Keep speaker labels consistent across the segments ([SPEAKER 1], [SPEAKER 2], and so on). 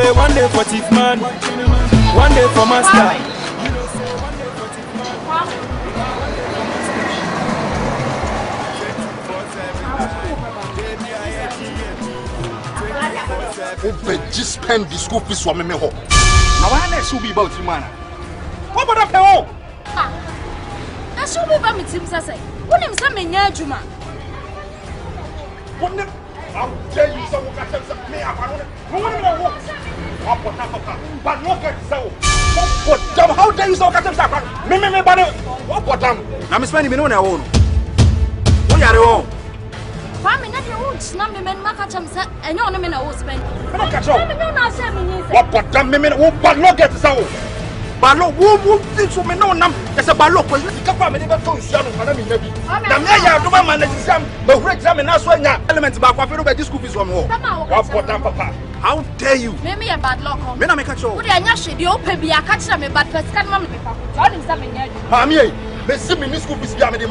[SPEAKER 1] say one day for chief man, one day for master.
[SPEAKER 2] Just spend the school fees for me. Now I should be about you, man. What about that home?
[SPEAKER 3] I should be about me, Tim Sassay. What is something near Juma?
[SPEAKER 2] I'll tell you some of me. I want to walk. But not get so. How dare you so catch up? Me, but what damn? I'm spending me on our own. What are you on?
[SPEAKER 3] Kwame, not your own snub, men, Macacham, and your name I will spend.
[SPEAKER 2] What damn me, but not get so. Balo, who thinks me no name? There's a balo for you to come from and never told you. The mayor, the woman, but who examine us when your elements about what you school fees one more. What damn papa? How dare you?
[SPEAKER 3] Maybe a bad lock.
[SPEAKER 2] Men, I make a show.
[SPEAKER 3] Would I not should you open be a catcher me, but first can mamma be something near you?
[SPEAKER 2] Mammy, they see me in school fees. I don't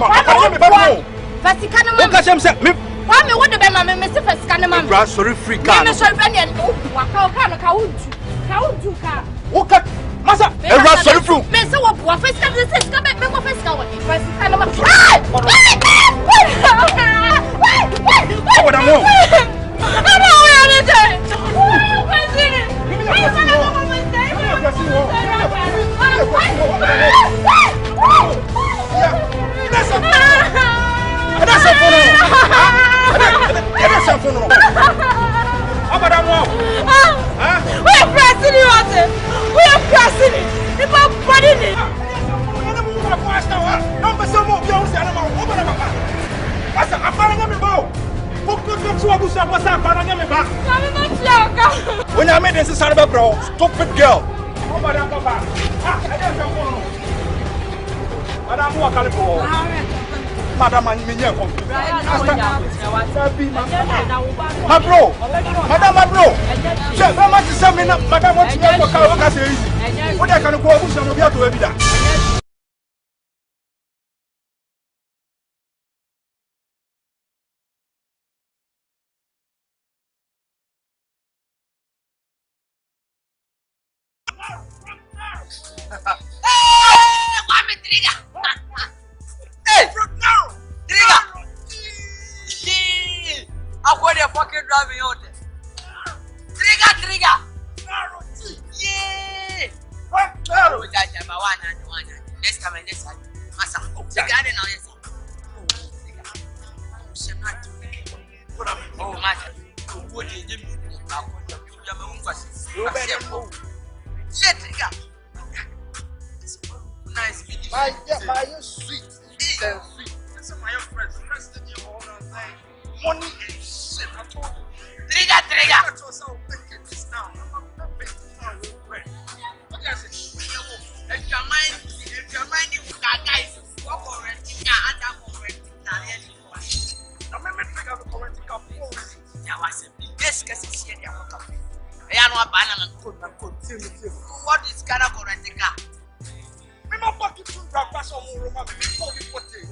[SPEAKER 3] First, you can't catch him. Kwame, what the Bama, Mr. Fescanama?
[SPEAKER 2] Rast, sorry, free car.
[SPEAKER 3] Mr. Benyan,
[SPEAKER 2] okay, Massa, Rast, sorry, fruit.
[SPEAKER 3] Mr. What first can this come back? First, what I know. I don't anything. We are pressing it. We are pressing it. If I'm putting it.
[SPEAKER 2] When I made this Saraba bro, stupid girl. Madam, I'm in here. My bro, Madam, my bro. How much is something up? Madam, what's your car? What I can go over some of you to evidence.
[SPEAKER 4] Triga! Hey! Triga! I'm going to fucking drive me out there. Triga! Yeah! Next time, Massa. Oh, Massa. What did you do? Triga! Nice video.
[SPEAKER 2] My sweet. Sweet.
[SPEAKER 4] This is my friend. Rest in your own money and shit. I told you. Triga. That's what's so big this now. I'm not big now. What does it mean? If your mind, you guys walk over and think and I'm over and think I remember Triga the correct cup. There was a big case here. I am not banana and what is Ghana correct car? I'm not fucking to pass on more Roma before we put it.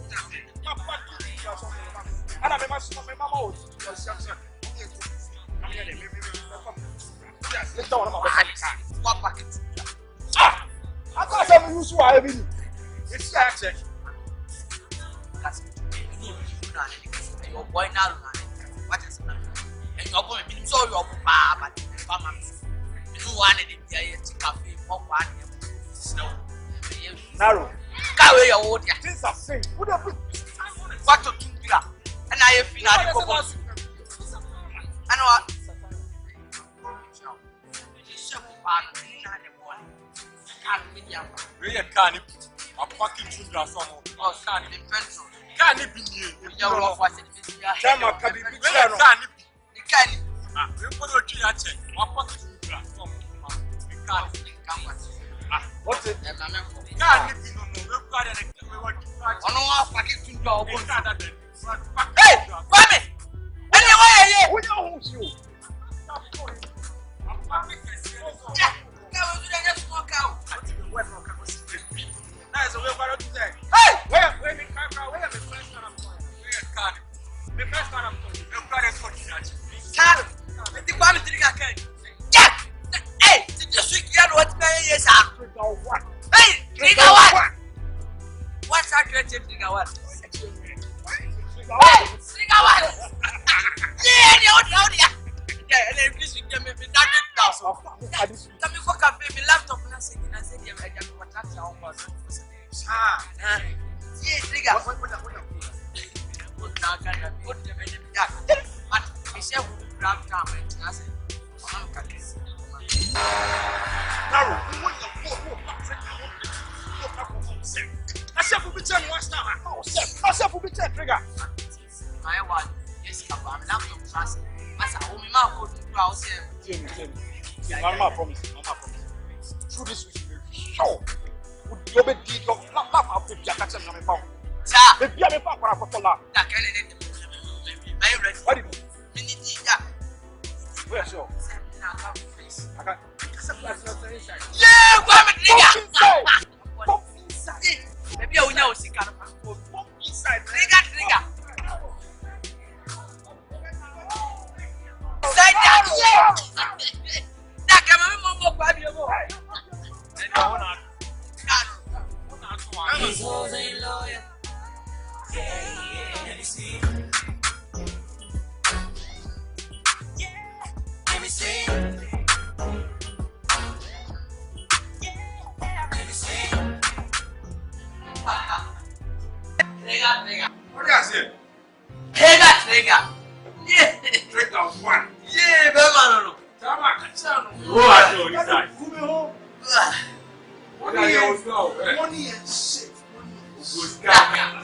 [SPEAKER 4] I'm fucking and I'm a mama. What packet? Ah! I thought some use why it's accent. That's your boy now. What is it? And you're going to be so your papa, but you wanted it here to cafe, one snow. Narrow. Carry your water. Things are saying. Would have been what to do here? And I have been at the boss. I know what? We can't a fucking children. Oh, can't be pencil. Can't be you. Your love was in this year. Tama can be can't. We put a tree at it. What fucking children? We can't. What's it? Can't be no more. Hey, Kwame! Anyway, who knows you? Hey! Where one. Hey, Triga one. Yeah, the old out here. Yeah, and then please give me that now. Come for cafe, me laptop na say na say dem e dem what that your boss. Ah, yeah, Triga. What now can put them in the dark. But we say we grab time and I say, "I'm coming."
[SPEAKER 2] Now, what the I said for bitter was now. I said for bitter Triga.
[SPEAKER 4] My one, yes, I'm not going to trust. As a woman, I would browse him.
[SPEAKER 2] Mama promise. Through this week, show. Would you be deed of not have to be a catch and pound?
[SPEAKER 4] Sir,
[SPEAKER 2] the Biabe Papa for Pola.
[SPEAKER 4] That can be my rest.
[SPEAKER 2] What did
[SPEAKER 4] you
[SPEAKER 2] where's your? I got
[SPEAKER 4] yeah, Kwame inside. Maybe I will now see kind of inside. Triga. Say that, yeah. That can be more valuable. He's always loyal. Yeah, let me see. Let me see. Triga.
[SPEAKER 2] what I said?
[SPEAKER 4] Triga. Yeah.
[SPEAKER 2] Triga one.
[SPEAKER 4] Yeah, Bemano.
[SPEAKER 2] Who are you inside? Money and shit.
[SPEAKER 4] That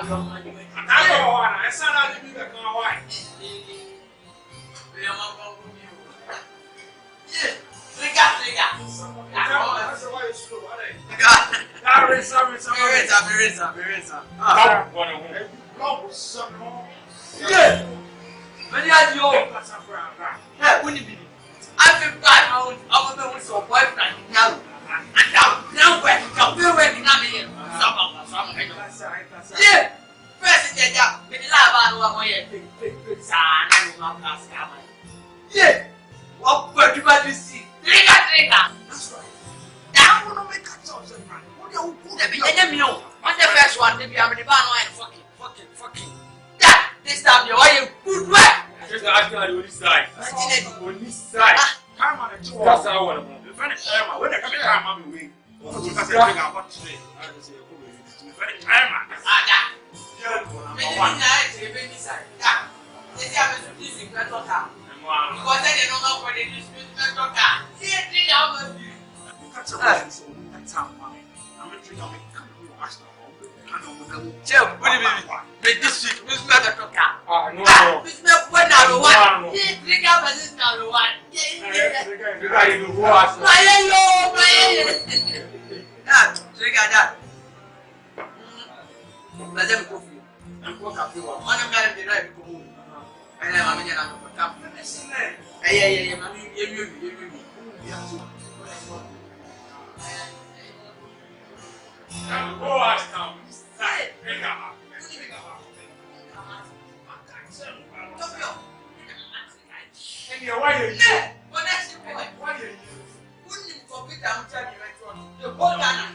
[SPEAKER 4] was your money.
[SPEAKER 2] I know one. I said I'll be back on white.
[SPEAKER 4] Yeah, Triga. Yeah. Many are you? Hey, wouldn't be. I've been back home. I'm going with your boyfriend now. And now where you come, we're working on me. Yeah. First, with the lava, I'm going to big son and I'm not coming. Yeah. What word do I see? Triga. That's right. Now, I'm going to make a choice. What do you enemy? On the first one, maybe I'm the man. Fucking. That this time you're a good way.
[SPEAKER 1] Just ask you on this side. On this side.
[SPEAKER 2] Come on, it's
[SPEAKER 1] That's how I want to.
[SPEAKER 2] the friend time. When they come here, I'm away. Because I think I want to say, the friend time.
[SPEAKER 4] That.
[SPEAKER 2] Yeah,
[SPEAKER 4] Maybe I say, baby side. That. This is a music mental car. Because I don't know what it is mental car. See it, think out of you.
[SPEAKER 2] That's a reason, so that's how I'm going to drink. I'm going to watch now.
[SPEAKER 4] Chill, what do you mean? Make this shit, this matter to car.
[SPEAKER 1] No.
[SPEAKER 4] This not one out of one. Think out of this out of one. Triga that. Let them go for you. I'm going to go. One of them be right to move. And I'm going to come. Hey, mommy, you.
[SPEAKER 1] Go ask now.
[SPEAKER 4] Hey,
[SPEAKER 1] Triga. Why are you?
[SPEAKER 4] Why are you? Wouldn't forget I'm telling you, the whole time.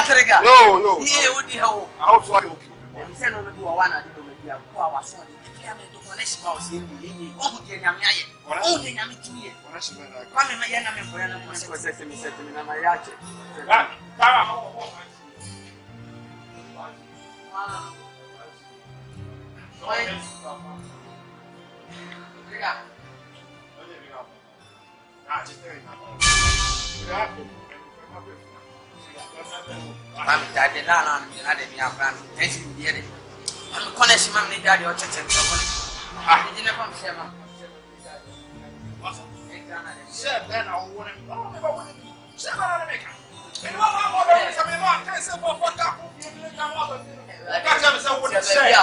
[SPEAKER 4] Triga.
[SPEAKER 2] No.
[SPEAKER 4] Here would be how.
[SPEAKER 2] I'll try to keep
[SPEAKER 4] We send on the one at the moment. We have our son. We have to connect house in the oh, the Yamia. Oh, the Yamiti. Kwame, my young man, for an answer was setting me on my yacht. I'm daddy, Lana, and I plan. Thank you, dear. I'm connection, my daddy, or church and so on. I didn't come share my.
[SPEAKER 2] Sir, then I want to go. Sir, I make it. And what I'm going to say, I'm going to say, for what I can't say what to say.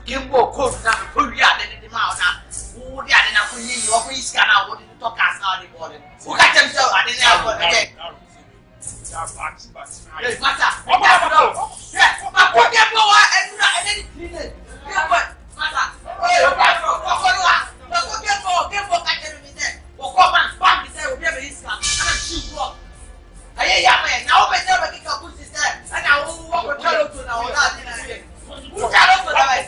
[SPEAKER 2] Kimbo code now, who are the mouth now.
[SPEAKER 4] Who the other now for you? You are scan out what you talk as now the morning. Who got them so I didn't have one again. Yes, master. Yes, I put them over and then clean it. Yeah, but master. Oh, get for catching me there. Or come and spam me there. We have a scan. And she walk. I hear man. Now we never get a good sister. And I will walk with Charlotte to now. Who Charlotte for that?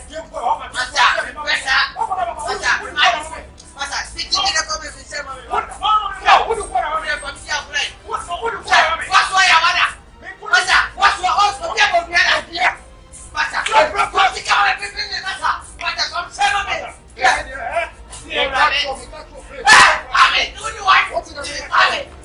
[SPEAKER 4] Master, speaking in the comment with ceremony. No, what do you want to from here? What's why I want Master, what's your house for people here? Master, what's the camera people in the master? Master, come ceremony. Amen. Do you want? Amen.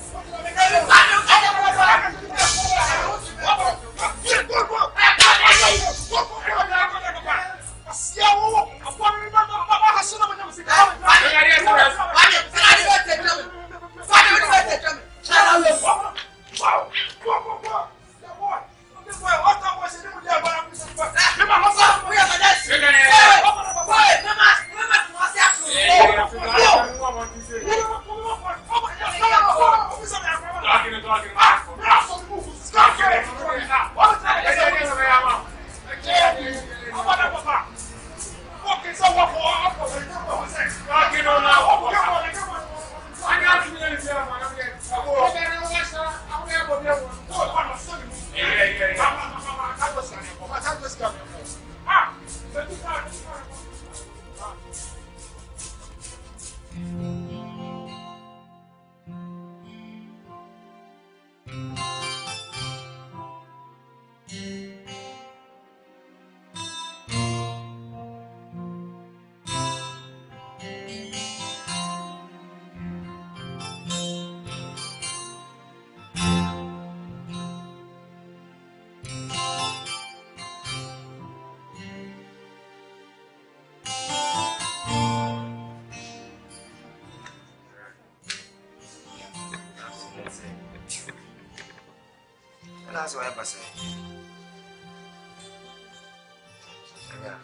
[SPEAKER 5] That's what I say. Yeah.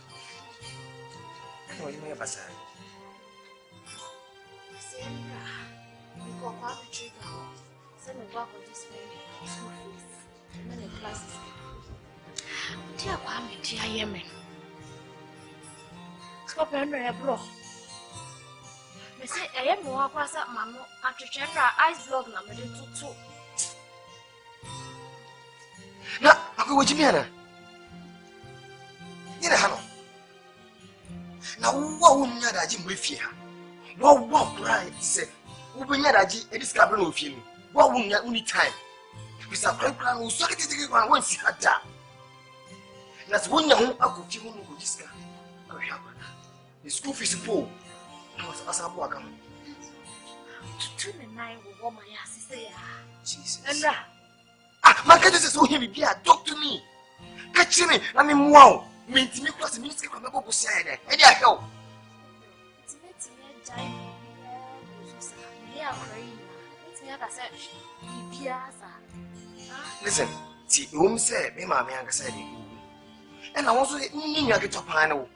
[SPEAKER 5] I know you may have a say.
[SPEAKER 3] We go back to Triga. Send me back on this way. School fees. And then the classes. Dear Kwame, dear Yemen. Stop and bro. I say, I am more across that mamma after Chandra ice block number 2.
[SPEAKER 5] Na, ako what you mean? Yena hano. Na wo wo nya daji mbefie ha. No wo cry say wo benya daji e discover no ofie mi. Wo wo nya uni time. Bisa cry no so ketike kwa won si hada. Na so nya ho akofi ho no diska. Ko hwa ba. The school fees po. No asabo aka.
[SPEAKER 3] Tutu ne nai wo ma ya sise ya.
[SPEAKER 5] Jesus.
[SPEAKER 3] Enra.
[SPEAKER 5] Man can't just so heavy. Talk to me. Catch me. I mean, wow. Mean me cross the ministry from the book side. And yeah, help. Listen, see, you say, me, mammy, and said, and I also need to get up. I know.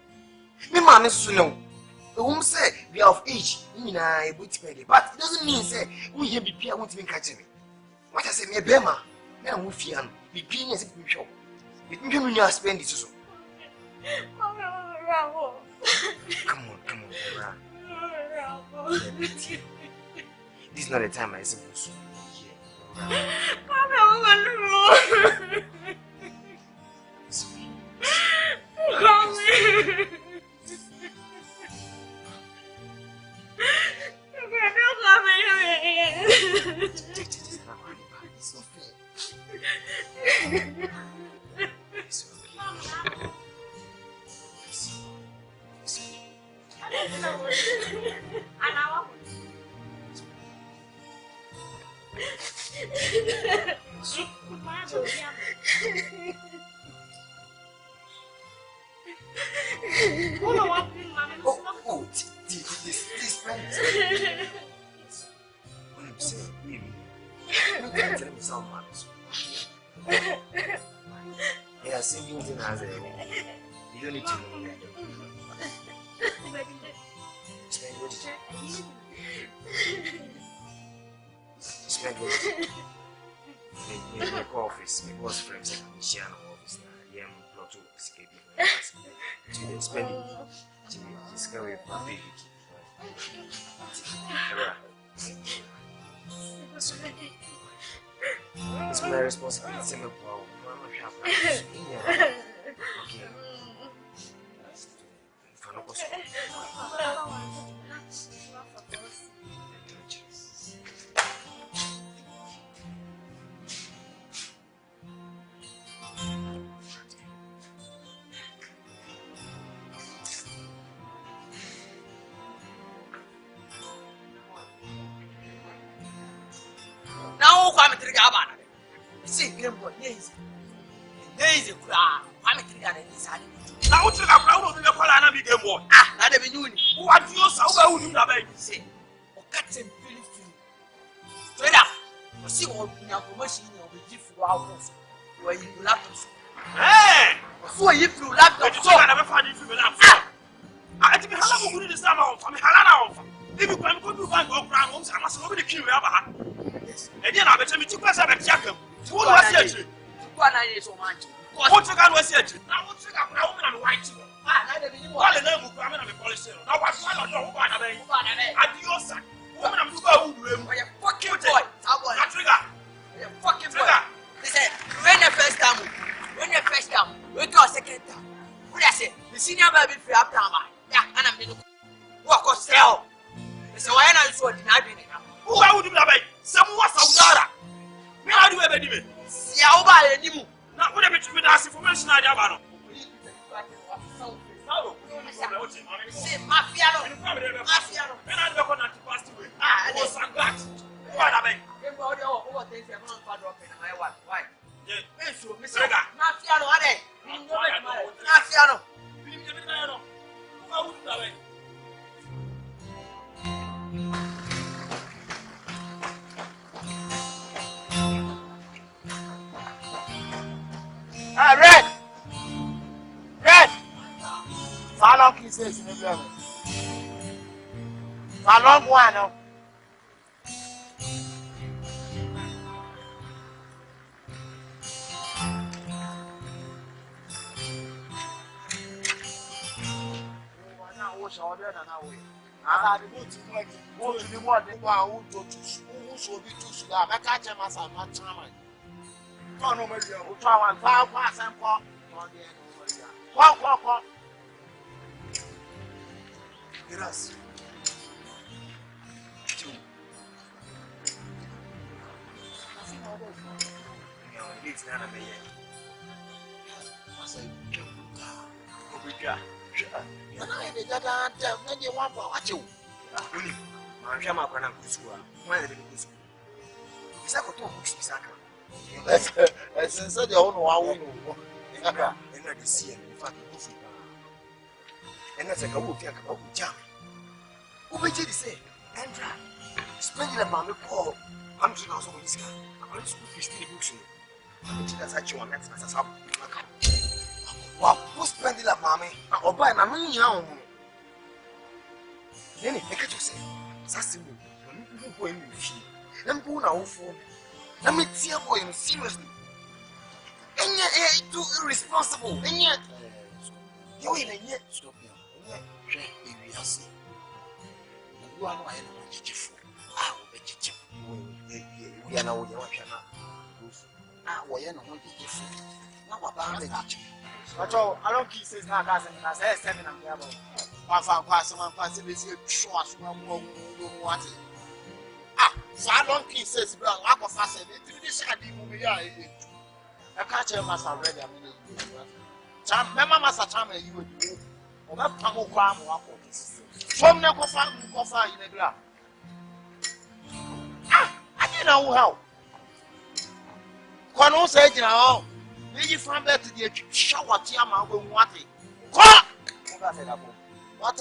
[SPEAKER 5] Me, mammy, so no. The woman said, we are of age. I would pay, but it doesn't mean, say, we here be peer won't be catching me. What I say, me, Bema. Now we fear be being as if we show. It can be spend it so. Come on, this is not the time I suppose. This friend is what I'm saying, baby. You can't tell me some man. Yeah, singing as a you don't need to know that. Make office, make us friends, and share an office. Yeah, not to escape. Spend it. Discovery for baby. It's my responsibility. Okay.
[SPEAKER 4] Now, Kwame Triga. See, Grimbo, yes. Daisy, Kwame Triga, and his hand. Now, Triga, proud of the Colana big game war. Ah, not a million. What do you say? Or cut him really free. Straight up. See what we have commercial of the gift for our house. Where you love us. Hey! So if you love the so I never find it from the lap. I think Halama would this summer from Halana. If you can go to find our grounds, I must over the queue. And then I bet you 2 percent of Jacob. What was it? 1 year so much. What's the gun was it? Now, what's the gun? I'm white. Ah, I didn't want to know who I'm a policy. Now, what's one of your one of them? Adios, woman, I'm going to go. You fucking boy. I want a trigger. You fucking trigger. They said, when the first time, we do a second time. What I say, the senior baby free up time. Yeah, and I'm going to walk or sell. So I know it's what I did. Who I would do that? Someone was a me how do you ever do it? See how bad you do. Now, what am I to ask information? I have no. Say, Mafia, when I look on to pass away. Ah, I was that. What I mean? Over things are not bad up in my wife. Why? Yes, Mr. Mafia, no, I Mafia. How would that?
[SPEAKER 2] Red! How long is this in the building? How long one? I go to the one who to so be too slow. I can't tell myself my time. Twan no Maria, Twan fa kwa asempo. Kwa.
[SPEAKER 5] Rast. It's not a man. I say, Obiga. And I did that. When you want to watch you, I'm sure my brother goes to school. Why did he go to school? Is that what books is that?
[SPEAKER 2] I said, the owner, I will know.
[SPEAKER 5] And I see him. In fact, and that's a go to jam. Who will you say? Andra, Spendilove, Paul. I'm just also with this guy. I'm going to school fish in the books. I'm just as I want next as a wow, who's Spendilove, mommy? I'll buy my money now. Nene, I can't say, Sassy, when you go in with you, and go now for. Let me tell you seriously. And yet, too irresponsible. And yet, you ain't yet stop here. We are saying, you are not a Shifo. I will bet you. We are now your channel. We are not Shifo. Now, about the teacher.
[SPEAKER 2] But I don't keep saying that as I said, 7 and the other. One passing this year, show us one more what. So I don't keep saying, I was fasting. This I did here. I can't tell myself already. I mean, remember, Master Time, you would do. Or that Pamo Kwame walk on this. From the coffin in the glass. I didn't know how. Quano said, you know, you from there to the shower, Tiama, when what it. What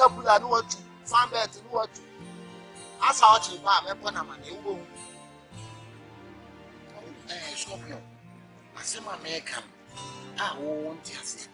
[SPEAKER 2] up with I know what to find there to what to. I saw you buy a Panama. Scorpion. I say, my American. I won't just say,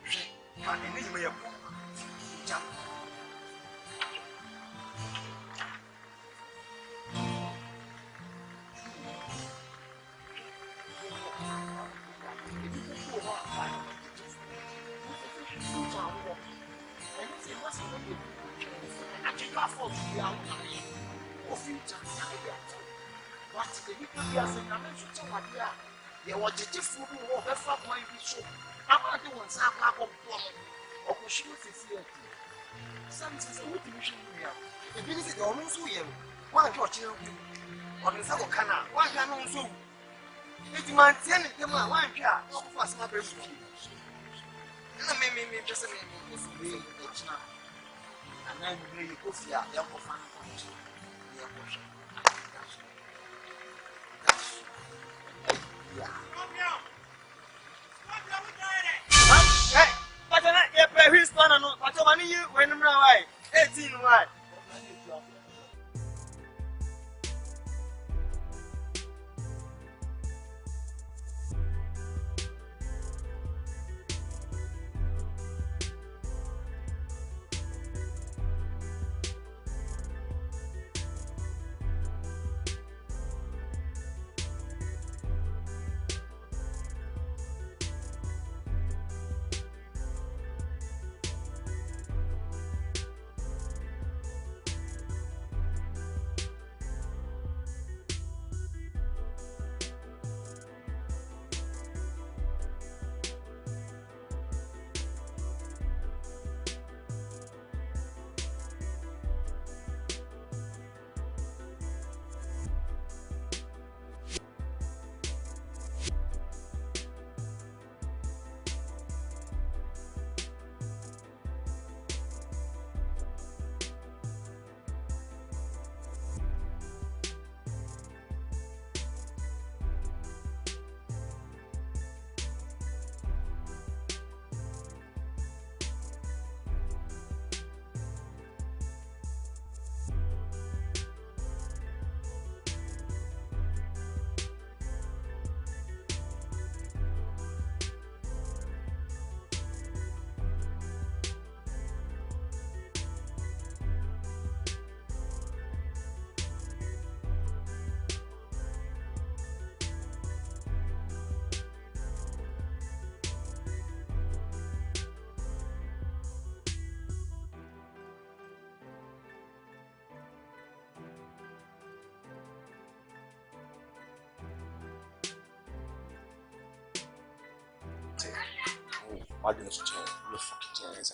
[SPEAKER 2] Why do you fucking change?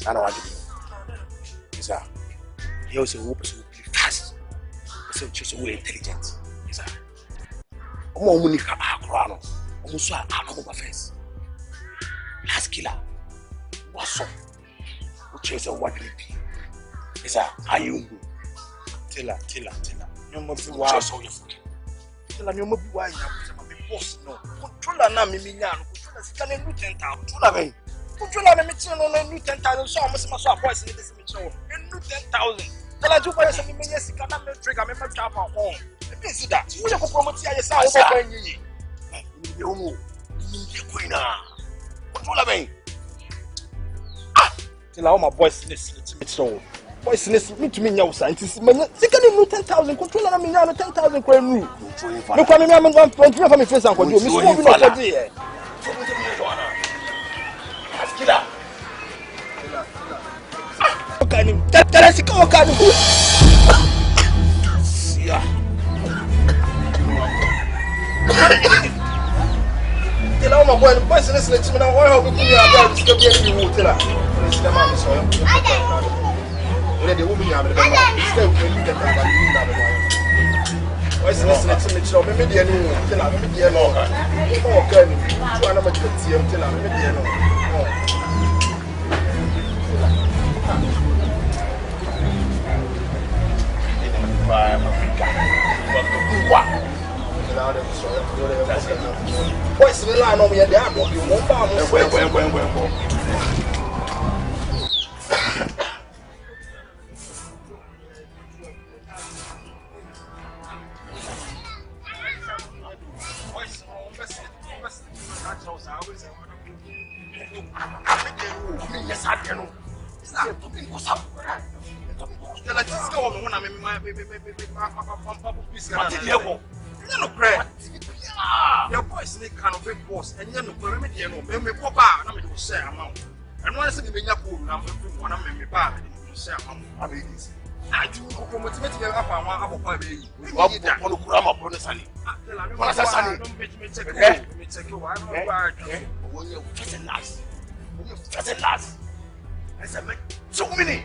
[SPEAKER 2] I know what you do. Is that? He also hopes to be fast. So just really intelligent. Is that? Omo money ka akrano. Omo so akomo ba face. Last killer. What's up? Which is a what will be? Is that? Are you? Tilla. You must be why so you fucking. Tilla you must be why you have to be boss no. Controller na mimi nyano. Can you do 10,000? Controller me meeting on new 10,000. So I must my voice in this meeting. You 10,000. Tell I do for some minutes. Can I make Triga? Me make job at home. Let me see that. You will promote here. Yes, I will go in. You Kyinkyinaa. Controller me. Tell all my voice in this meeting. Voice in me to me now. Scientists. Me can you 10,000? Controller me now 10,000. Kwa nu. Me kwa me am control for me face and control. Me so we no for there. Killer. Okay, that's it. Okay. Yeah. Tell all my boys listen to me now. Why have you put about to get you tell her. It's the man so. The woman have the stay with the boys listen to me so maybe the new tell her maybe the no. Okay. So I know what you tell her maybe the no. What's the line on me? They are not you won't buy Yes, I know. Your boys need kind of big boss, and you know, me papa, and I'm say amount. And once in the Yaku, I'm one of me bad, and say amount. I do promote me to up and one of my baby. On the grammar upon the sunny. What is sunny? Don't me take you. I'm when you're fetting last. When you're fetting last. I said, make so many.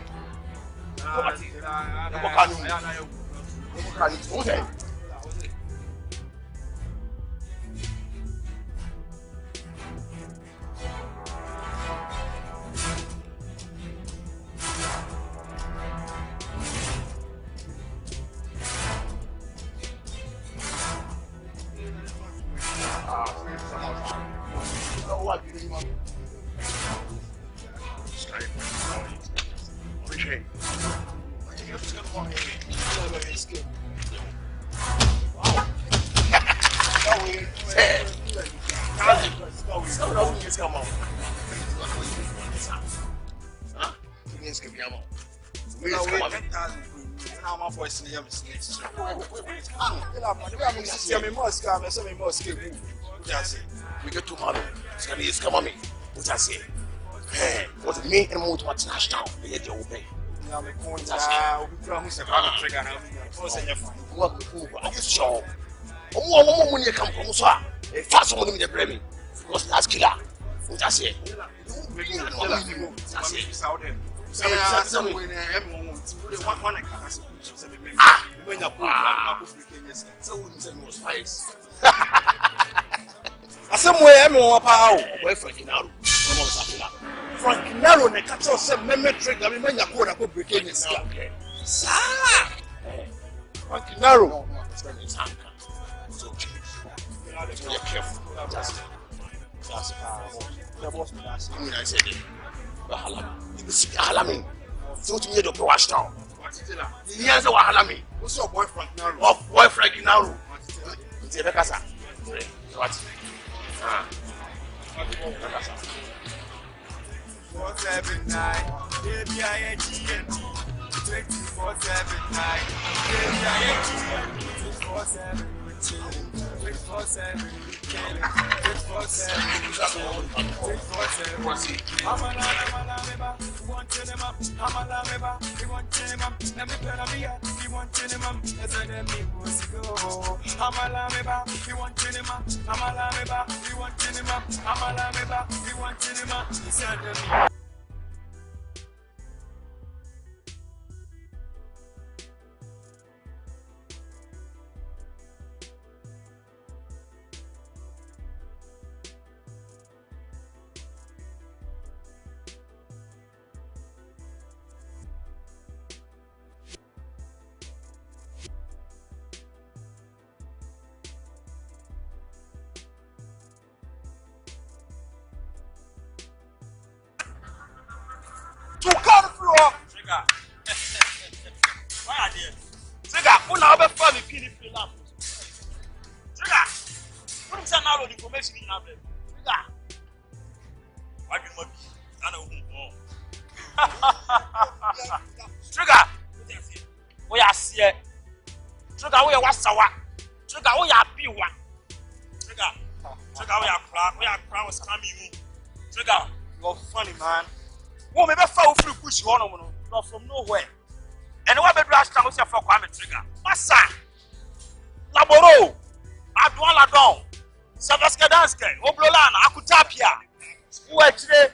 [SPEAKER 2] We get to Mano. It's come on me. What I say? Hey, what's me and more to my touchdown? They get your obey. I'm a point. Triga. What the show? Oh, when you come from Musa, a fast one in the Bremy. Because that's killer. What I say? Somewhere I'm on power. Where Frankinaro? Frankinaro, the catcher said, Meme Triga, we may not go to break in his sky. Frankinaro, so you're careful. Just I said it. Halami. So to me, the wash down. He has a Halami. What's your boyfriend now? Oh, boyfriend now. What?
[SPEAKER 1] 479, baby, I ain't 2479, baby, I ain't 247, we're chilling, 247, we're killing, 247, I'm a lameba, we want to them up, I'm a lameba, we want to them up, let me put a beer, we want to them up, as I let me was go. I'm a lameba, we want to them up, I'm a lameba, we want to them up, I'm a lameba, we want to them up, he said to me.
[SPEAKER 2] To come through. Triga. Why are they? Triga, who now be for me pin free lamp? Triga. What is that now the information in have? Triga. Why be must be? I know who. Triga. We are see. Triga, we are wasawa. Triga, we are biwa. Triga. Triga, we are proud was coming. Triga, you're funny, man. Who may be foul through push one from nowhere. And what be Rast was for Kwame Triga. Massa Laboro Adwala Don Savaska Danske, Oblolan, Akutapia. Who actually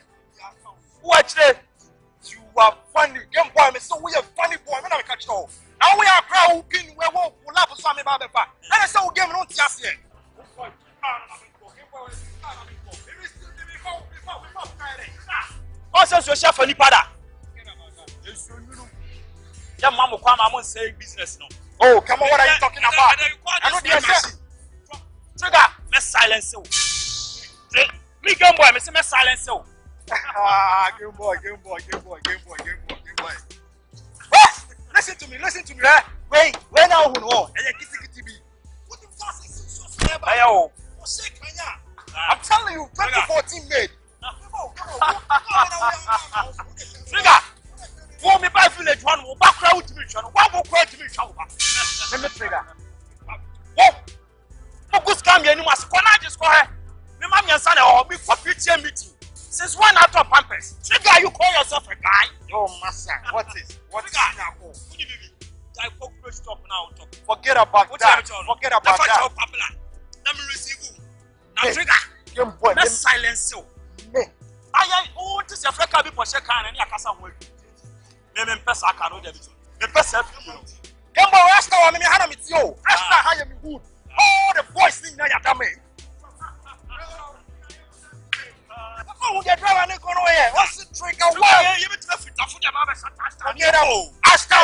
[SPEAKER 2] you are funny. Game boy, so we are funny boy. I'm not catch all. Now we are proud who can we won't love for some about the fact. And I saw game on just yet. Also, so chef for Nipada. Yeah, Mamma Kwame, I'm on saying business no. Oh, come on, what are you talking about? I know the answer. Triga, let's silence you. Me game boy, me silence you. Game boy. Listen to me, eh? Wait, where now who know? What the fuck is so about? I'm telling you, 2014 made. Triga, For me by village one will back out to me, one will cry to me, let me trigger. What? Focus come here, you must go out just go ahead. Me mammy and son or me for PTA meeting. Since when out of Pampers? Trigger, you call yourself a guy? Yo, master, what is now? I stop now. Forget about that. Forget about that. Let me receive you. Now, Trigger, let's silence you. I want to see a freak up for Shekan and Yakasa work. Name Pesa can do it. The best of you. Come on, Rast, I mean, I am you. Rast, I am good. Oh, the voice thing now, Yatame. Oh, you're driving go away. What's the Trigger? Why? You better fit up for your mother. Get out. Asta.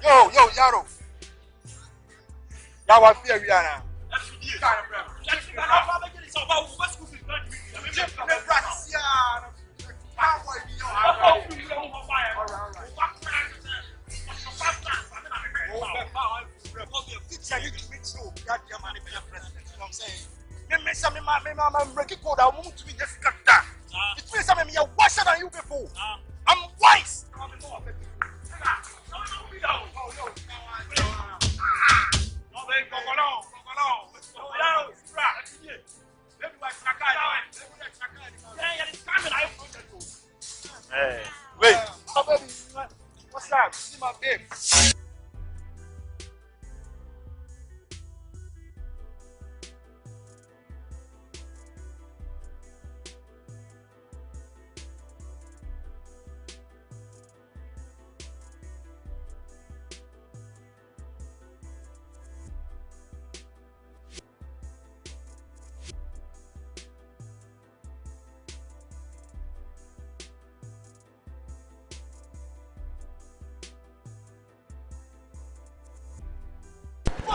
[SPEAKER 2] Yo, Yaro. Yawa fear we are now. It means I'm wiser than you before. I'm wise. Hey, wait. Oh, baby. What's up? See my babe.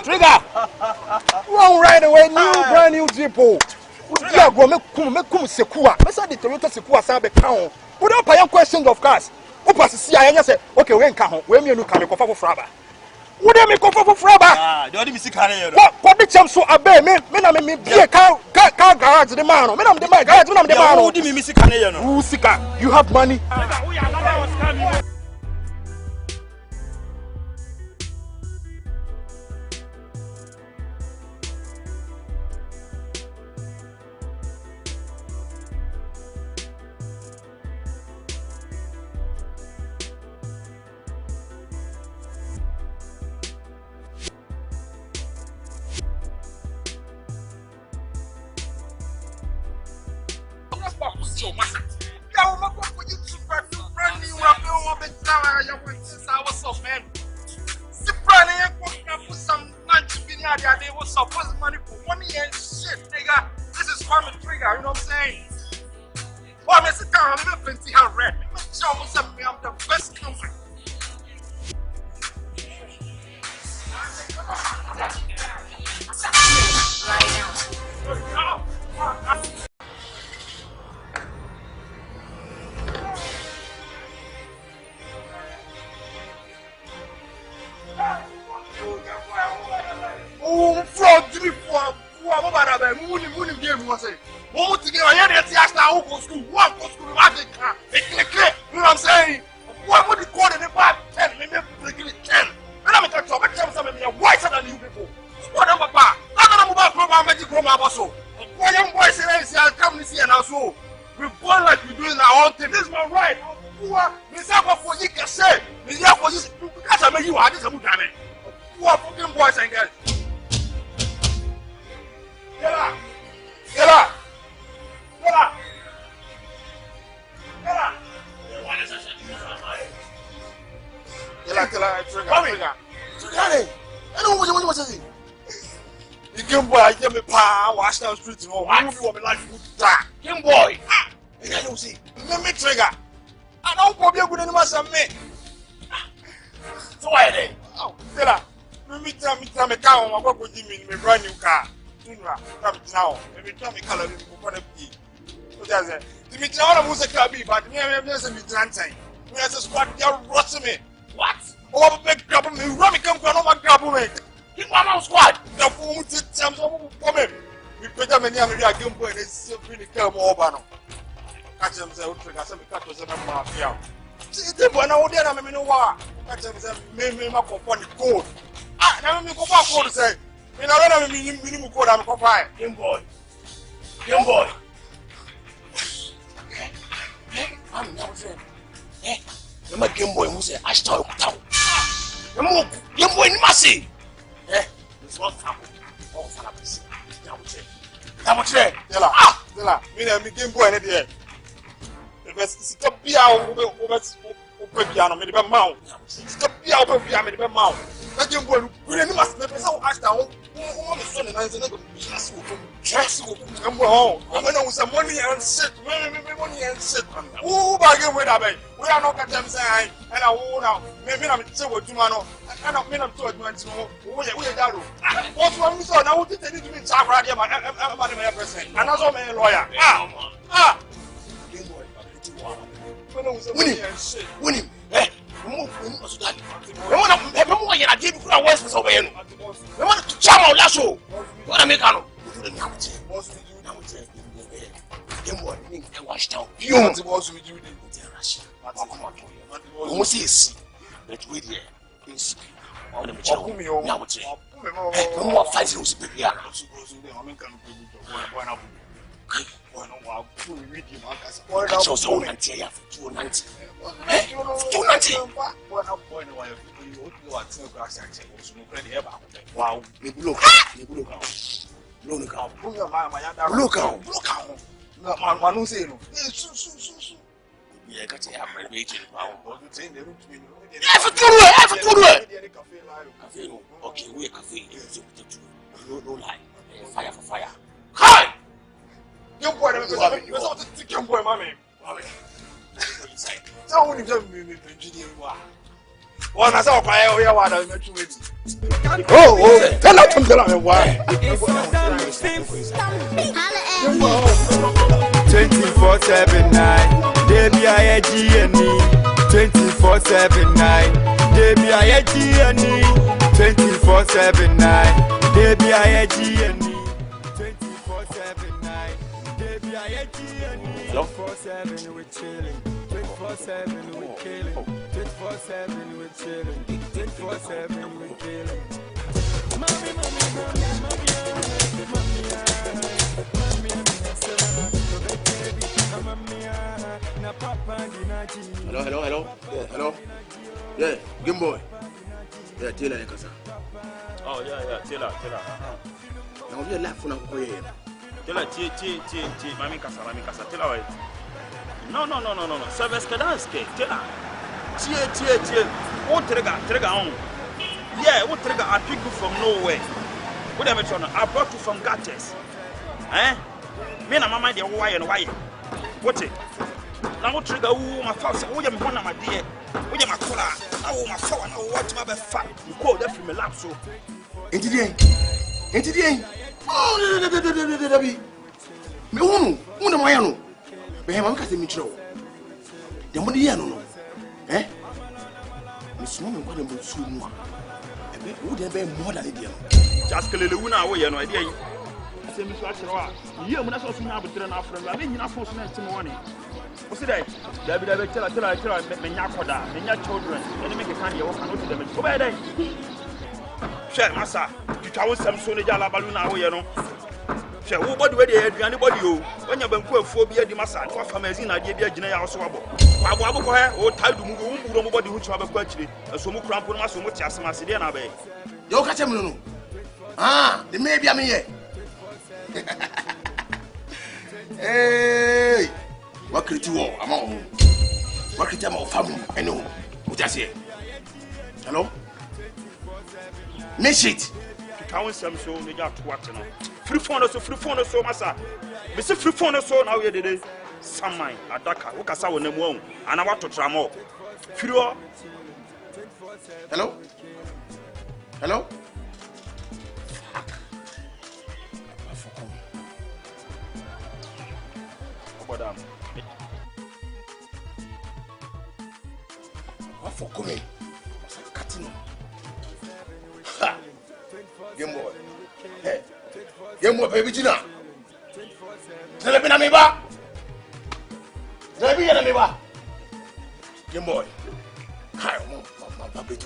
[SPEAKER 2] Triga! Wrong right away, brand new Jeepo. Yeah, go make Sekua. I said the Toyota Sekua Sabe Town. Without paying questions of cars. Who passes see I say, okay, when come home, when you can for Fraba. Would they make for Fraba? Ah, don't miss Canada. What the champ so obey me? Me be a car garage the man. Me am the man garage, me am the man. Who did me miss Canada? Who sika? You have money. This is Kwame Triga, you know what I'm saying? Well, I'm sit down, I'm plenty how red. I'm the best company. Oh, fraud, give me for Moon game was it? What to get a year to ask now who goes to what goes to the magic car? You know what I'm saying? What would you call it about 10? Maybe 10. And I'm going to talk about something wiser than you before. What am I about? I'm about program magic room also. What young boys say, I'll come this year now. So we're born like we're doing our own thing. This is my right. Miss Alpha for you can say, Miss Alpha, because I mean you are this a good time. Who are fucking boys and girls? Get up! Get up! Get up! Get up! Trigga. I don't know what you want to say. You game boy, I give me power, wash down street, you know, what you want me life would die. Game boy! And I don't see. Me Trigga. I don't want to be a good animal, me. So why then? Oh, Stella. Me tell me car, I'm going to give me a brand new car. Now, every time we call it, we're going to be. What does it? The Mitchell was a cabby, but me, I'm just a Mitchell. We have a squad, they're rushing me. What? Oh, big grab me, Rummy come for no grab me. Mama squad.
[SPEAKER 4] The fool to tell some woman. We put them in the area game boy and it's really come over. Catch them, say, Triga, some catches and mafia. See, when I would get them in the war. Catch them, say, me, my company code. Ah, now me go back to say, you know, I mean, minimum code, I'm confined.
[SPEAKER 2] Game boy. Game boy. I'm not saying. You my game boy who say, I start town. Game boy, you must see. It's not family. All families.
[SPEAKER 4] Tela, me game boy in the stop be out over piano, made a mount. Stop be out of piano, made a mount. That game boy, we must never so ask down. Son and I said, I'm home. I'm going to some money and sit. Money and sit. Who bargain with that? We are not at them saying, and I won't now. Maybe I'm so to man. I don't mean I'm to advance. We are that. What's one so now? What did they need to be talking about? I'm person. Another man lawyer.
[SPEAKER 2] Winning. I did before I was over here. I want to charm our lasso. What I make out wash down. You was with you in Russia. Almost is. Let's wait here. On the material. Now, no more fighting with the piano. That's also 90 after 290. 290. Wow, look out.
[SPEAKER 4] Manu say no.
[SPEAKER 2] Yeah, got to have my major. Okay, we're cafe. No lie. Fire for fire. Hi!
[SPEAKER 4] You boy, you boy, mommy. So when you tell me, one I saw fire over here, what I met you with. Oh, tell me why.
[SPEAKER 1] 24/7 night, they be a GNE. 24/7 night, they be a GNE. 24/7 night, they be a GNE. 24/7 night, they be a GNE. 24/7 we chilling. 24/7 we killing. 24/7 we chilling. 24/7 we killing. Mommy.
[SPEAKER 2] Hello. Yeah, game boy. Yeah, Taylor Kasa.
[SPEAKER 6] Oh, yeah, Taylor.
[SPEAKER 2] Now we are laughing at Koye.
[SPEAKER 6] Taylor, Mami Kasa, Taylor, wait. No. Service Kadanske, Taylor. What Triga on? Yeah, what Triga? I picked you from nowhere. Whatever, I brought you from Gattes. Me and Mama, they're why. What's it? Now Triga, my father, who am one of my dear, who am I call her? My father, what my fat, you call that from a lap so.
[SPEAKER 2] Into the end. Oh, me one my own. Me have one cutting me through. The money, no. Miss Mom, what about soon? Would have been more than a deal.
[SPEAKER 6] Just a little away, no idea. I say, Miss Watcher, you must also have a turn after I mean, enough for next morning. What's it? There be tell me Yakoda, and your children, and make a candy walk and go to them. Where they? Share, Massa, you tell some soon a jala balloon away, you know. Share, what do anybody you? When you've been quite phobia, the Massa, what from as in idea, General Swabble. Why, or tell to move nobody who have a question, and so much ramp on so much as Macedonia Bay.
[SPEAKER 2] Don't catch him. The maybe I'm here. Hey, what could you all? I'm on. What could you tell my family? I know. What I say? Hello? Miss it.
[SPEAKER 6] Town some so they got to watch. Free phone so, Massa. Mr. Free phone so now you did some mine at Dakar. Who can say when them wrong? And I want to try more.
[SPEAKER 2] Hello? What for coming? Cutting. Yemo baby Gina. Telebina meba. Telebina meba. Yemo. Hi, my baby.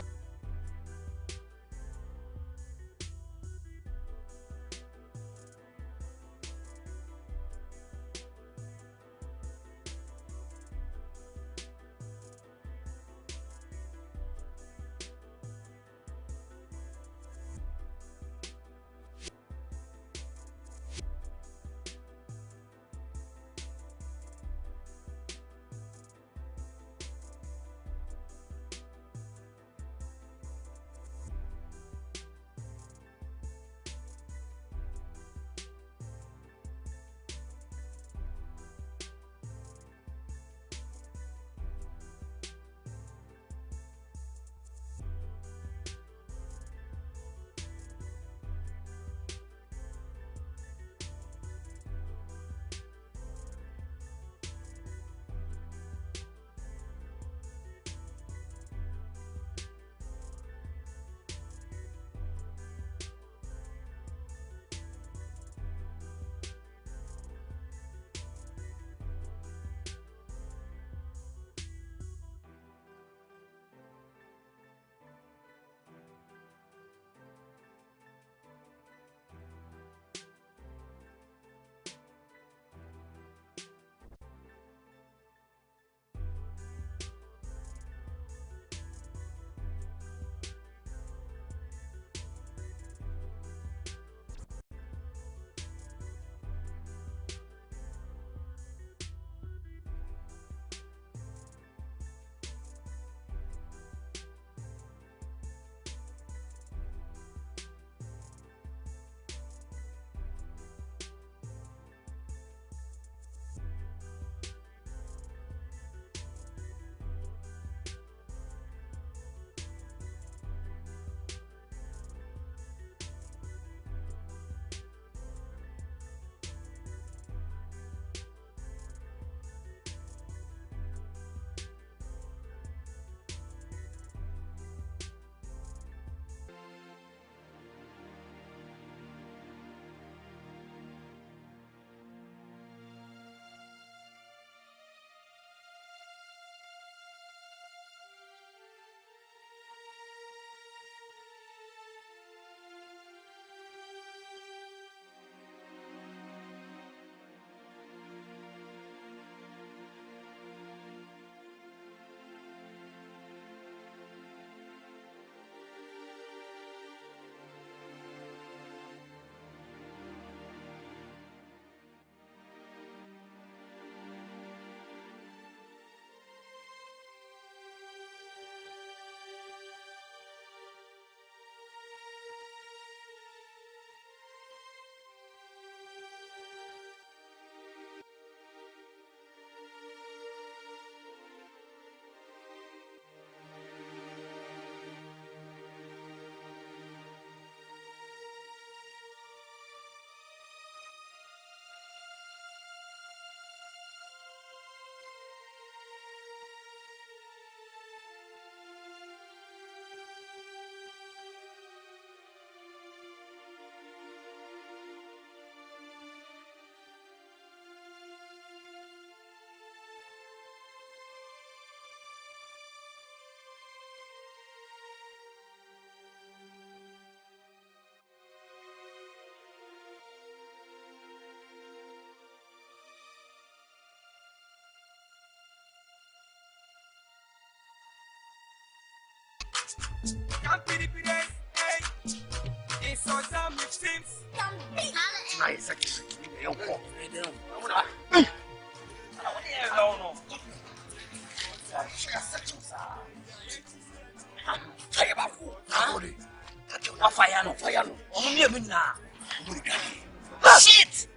[SPEAKER 7] Shit!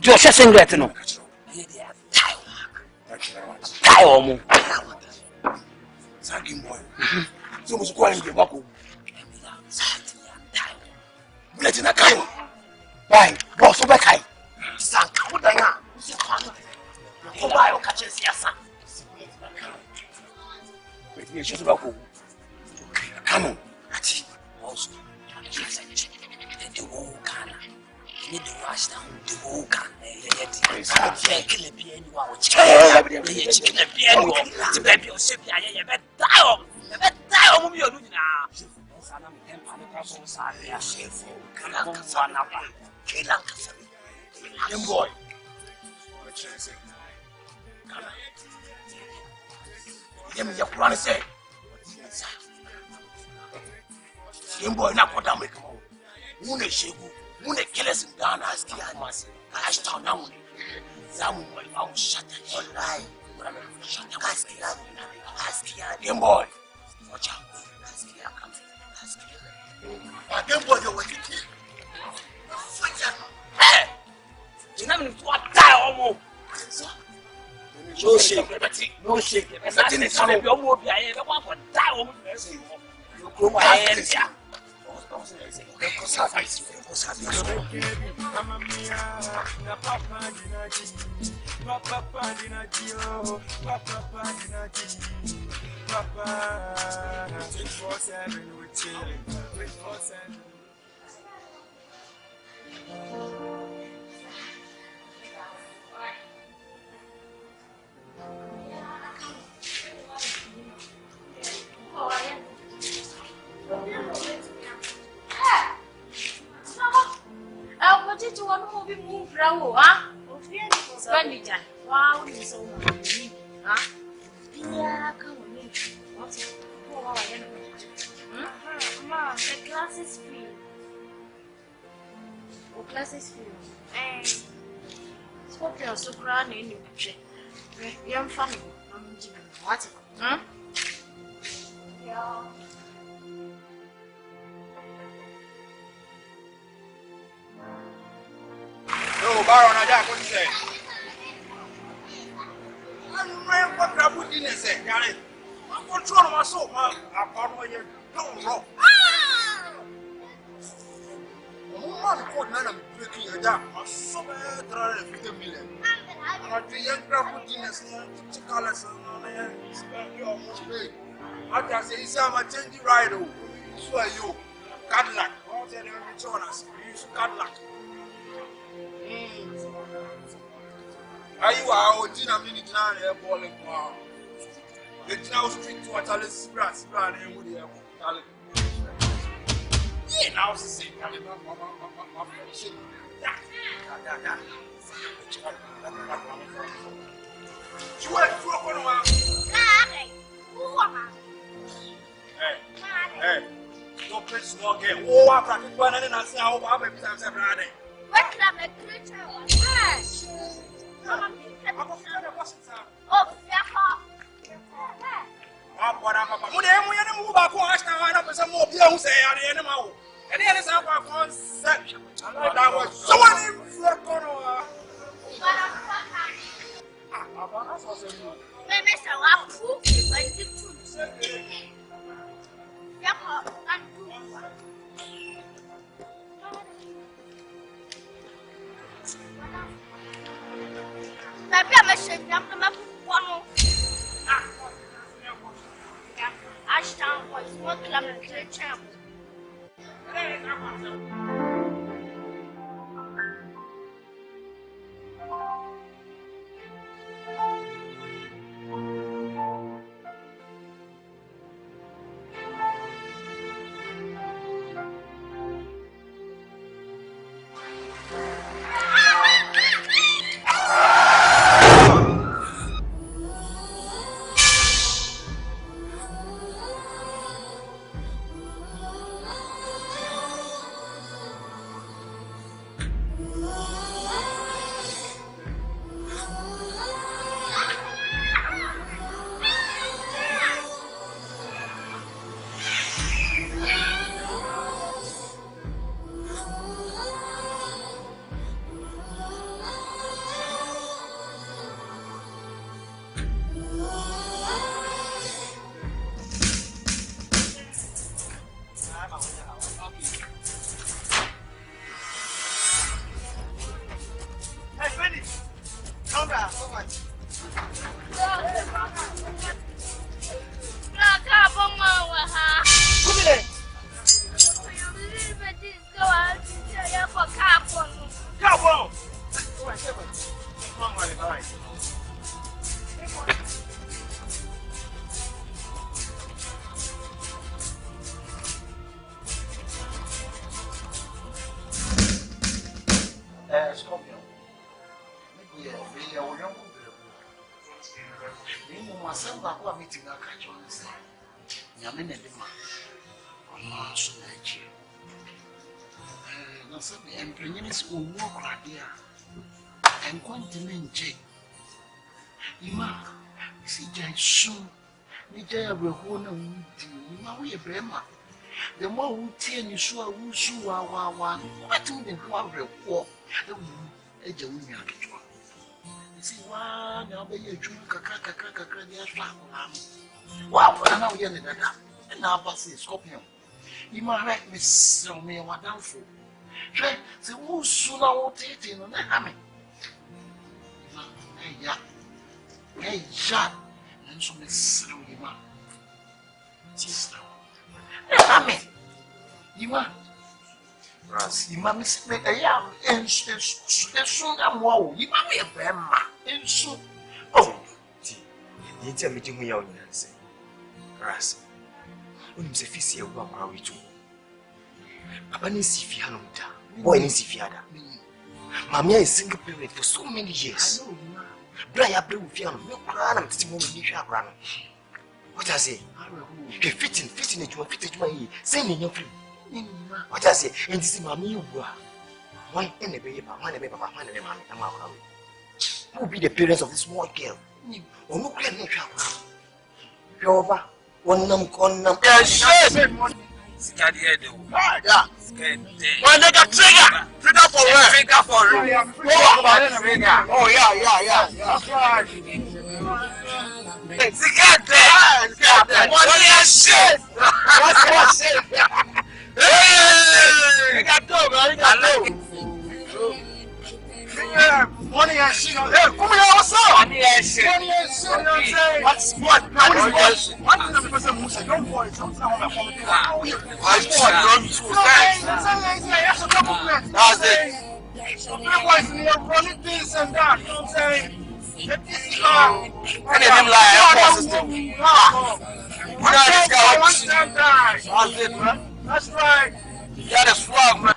[SPEAKER 7] Joshua singlet no. Tie omo.
[SPEAKER 2] Sagim boy. So much calling the wako. Bullet in a kai. Why? Boss over kai. Sanka udanga. Ko ba yo kache siasa. Wait, me just wako. Come on. Ati. Also. The whole Ghana.
[SPEAKER 7] need the rush down the whole gun. Kill a piano, chicken a piano, the baby of Sepia, you bet die of your Luna. Shifo, young boy. Your plan say, young boy, not what I'm making. Mune Shibu, Mune Killers in Ghana, Skiamas, Ashton, some way out shut your lie. Shut your Askia, young boy. Watch out, Askia comes. Askia. Young boy, you're what you did. Hey! You never knew what die almost. No shake, no shake. Nothing is coming. You're more behind. I want to die almost. You grow my hands here.
[SPEAKER 3] To one who be moved round, ah? Spendilove. Wow, you so much. Ah? Yeah, come on. What? Oh, Ma, the class is free. Oh, class is free. Eh. Spoke to us so crying in the young family. What? Huh? Yeah.
[SPEAKER 2] No, Baron, I don't say. I'm not what I put in and say, Gary. I'm controlling myself, man. I'm going to go wrong. Man, called Nene breaking your dam. I'm so bad, 350 million. I'm the young crab with dinners to colors and spend your most pay. I can say, I'm a changing rider. So are you. Cadillac. All the returners. You should Cadillac. Are you out in a minute now? You're balling. It's now street to a talent grass, and would you have yeah, now see, you went through a while. Hey, don't press no game. Oh, I practice one and I say, how about every time I'm running.
[SPEAKER 3] What can I make creature? Oh, Ashton was what can I make creature?
[SPEAKER 7] Nemo masamba kwa meeting akacho nse. Nyamene dema. Ona so na echi. Na sabe emprenyene si owo kradia. Enkwantene nche. Ima si jansu. Ni jaya weho na wuti. Ima we brema. The more wuti ni so a wusu wa. What do you want rewo? The eje wunya aketwa. Si wa na be ye dwuma kakra ni aswa am. Wa na wo ye ne dada. Na ba si scorpion. Ima right me so me wadanfo. Hwe se wusu na wo tete no na ame. Hey, ja. And so me slow you man. Sister. Amen. You man. Rast, you man miss me a and soon I'm wow. You man be a bema. And so oh,
[SPEAKER 5] you tell me to me out and say, Rast, when you say Fissy, you are we too. Papa needs if you have boy needs if you had. Mamma is single parent for so many years. Brian, I bring with you, no crown, I'm still moving you a crown. What I say? You're fitting it, you are fitted my ear, saying your free. What I say, and this is mammy, you were one and a baby, one and a papa, one and a mammy, and my who will be the parents of this small girl? Or no grand nature. Over one numb con numb.
[SPEAKER 7] Scadiado. Yeah. When they got trigger. Trigger for where? Trigger for Trigger. Oh yeah. That's right. Scadiado. What shit? What's shit? Hey! You got dope, man. You got dope. Yeah, money and shit. Hey, come here, what's up? Money and shit. Money and shit, you know what I'm saying? What's what? One thing the person who said, don't worry, something I'm going to do. That's a compliment. That's it. So, otherwise, you're running this and that, you know what I'm saying? Get this car. And then like, one time die. That's it, man. That's right. You got a swag, man.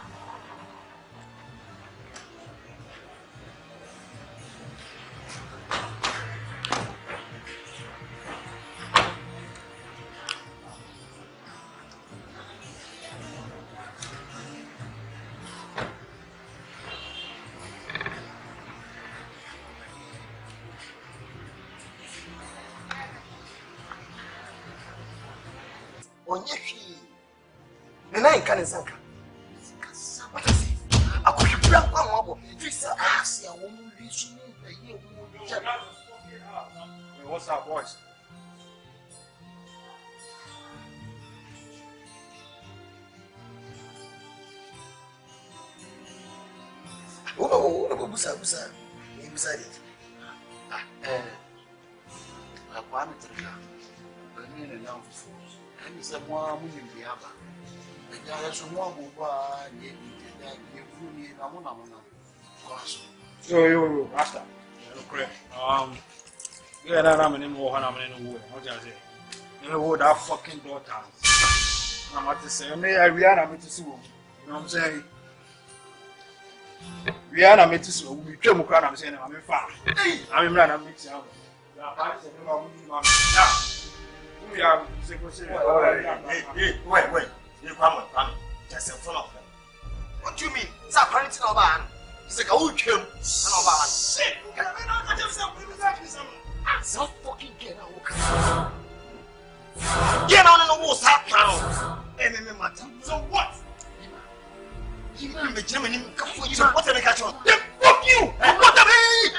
[SPEAKER 5] Nene can sanka. What is it? I could be black one more. This ass, I won't be soon.
[SPEAKER 2] What's up, boys?
[SPEAKER 5] Oh, Busa. You beside it.
[SPEAKER 7] Kwame Triga. Nene now for and is a more moving the other. There is one more
[SPEAKER 2] So you Rast. Correct. Yeah, that I'm in war, I'm in a war. What do I say? You know what that fucking daughter. I'm about to say, me, I am to see. You know what I'm saying? We are not meant to see. We came across, I'm saying, I'm in far. I'm in run, I'm mixing up. We are
[SPEAKER 5] Wait. You come. Just a full of them. What do you mean? It's a parenting of man. It's like a who came. Shit. So fucking get out. Get on in the walls, half pound. So what? You can be Germany. Come for you. What did I catch on? Fuck you! What the hell?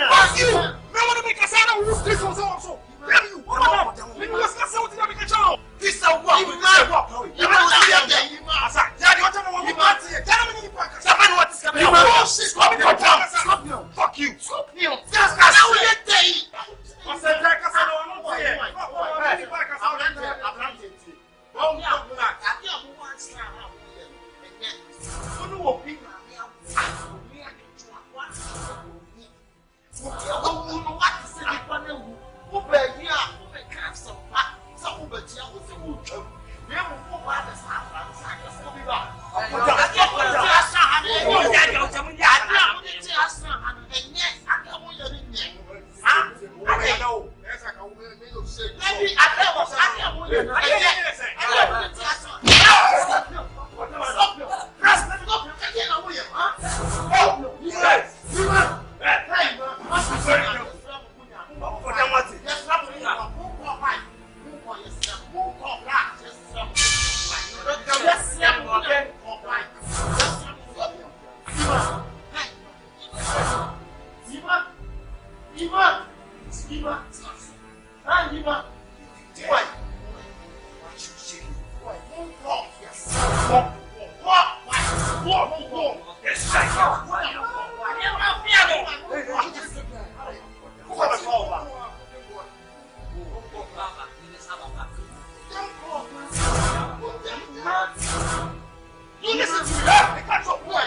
[SPEAKER 5] Fuck you! I want to make a sound of roof. This was also. Damn you! What about? You must not say what you make a job. This is a walk. You might walk. You might see them there. You might. Daddy, what you want? You might see it. Tell me what is happening. You might. Stop you. Fuck you. Stop you. Just as you get there. What's that? I said, no, I'm not here. Don't talk back. I can't move on. So no more people.
[SPEAKER 7] Ima! Ah, Ima! Why? You listen to me, huh? That's your boy.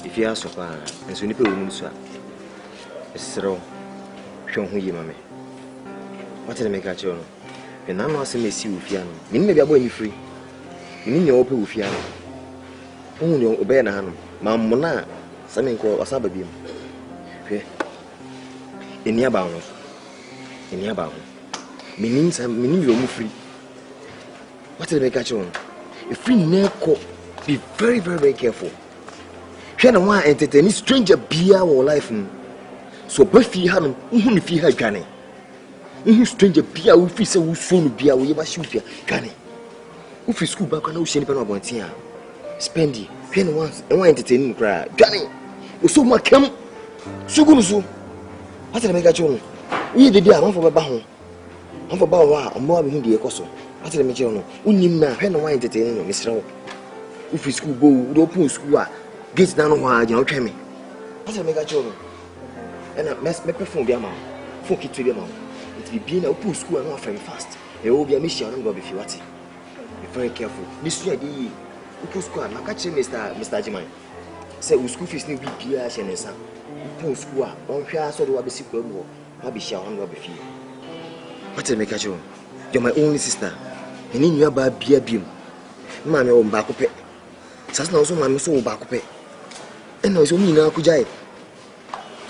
[SPEAKER 5] If you are so far, and so people will say, "Sir, show who you mammy." What did I make at you? And I'm not saying you piano. You may be a boy free. You need your open with piano. Only obey a hand. Mamma, something called a suburb. In your bound. In your bound. Meaning you're free. What did I make at you? If we never be very, very, very careful. Can one entertain stranger beer or life? So, Buffy Hanum, whom if you had Ghanaian. Stranger beer, who feels so soon beer, we ever shoot here, Ghanaian. Who feels school back on ocean about here. Spendy, pen once, and one entertaining cry. Ghanaian, who so much come. So good, so. What did I make at you? We did the one for Bahon. I'm for Bawa, and more than the Ecoso. What did I make you? Unima, pen and wine entertaining, Mr. Who feels school go, open school. Get down why you know me. What did I make at you? And I must make a phone be a man. Phone it to the man. It will be in a pool school and not very fast. It will be a mission and go if you want it. Be very careful. This year, the pool school, I catch Mr. Jimmy. Say, school fees need to be Pierre and son. Pool school, on here, so do I be sick or more. I'll be sure I'm going to be few. What did I make at you? You're my only sister. And in your bad beer beam. Mammy, own back up. That's not so my soul back up. And no, so me now could I.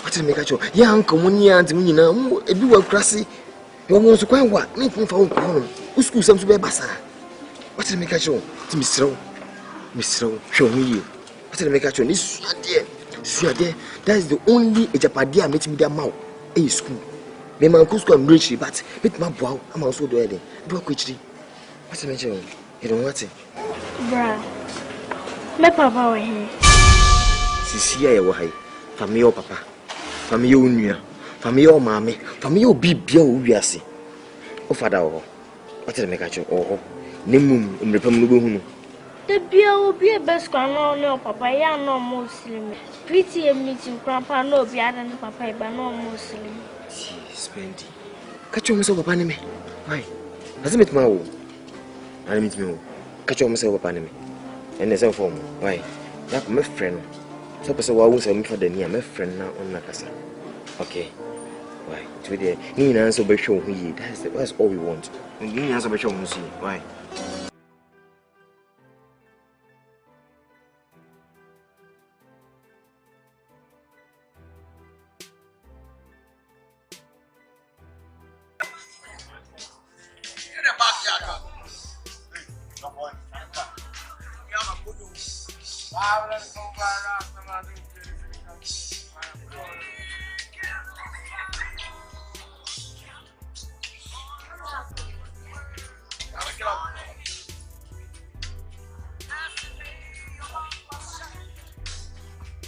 [SPEAKER 5] What did I make at you? Young communion to me now, a do a crassy. You want to quite what? Make me for home. Who school some to be a bassa? What did I make at you? To Miss Rowe, show me you. What did I make at you? This dear. That is the only Japadia meeting me their mouth. A school. May my school and rich, but with my bow, I'm also doing it. Do a quickly. What did I make you? You don't want it.
[SPEAKER 3] Bruh, let Papa here.
[SPEAKER 5] Sisia why? From your papa, from your new, from your mammy, from your big biasi. Oh, father, what did I make at you? Oh, Nimum, Republican.
[SPEAKER 3] The beer will be a best crown, no, Papa, ya no Muslim. Pretty a meeting, Grandpa, no, be other than Papa, but no Muslim.
[SPEAKER 5] Spendy. Catch you myself upon me. Why? Doesn't it my own? I meet me. Catch you myself upon me. And there's a form. Why? Like my friend. So, person who wants me for the near my friend now on Nakasa. Okay. Why? Today, Nina answer by show me. That's all we want. Nina answer by show me. Why?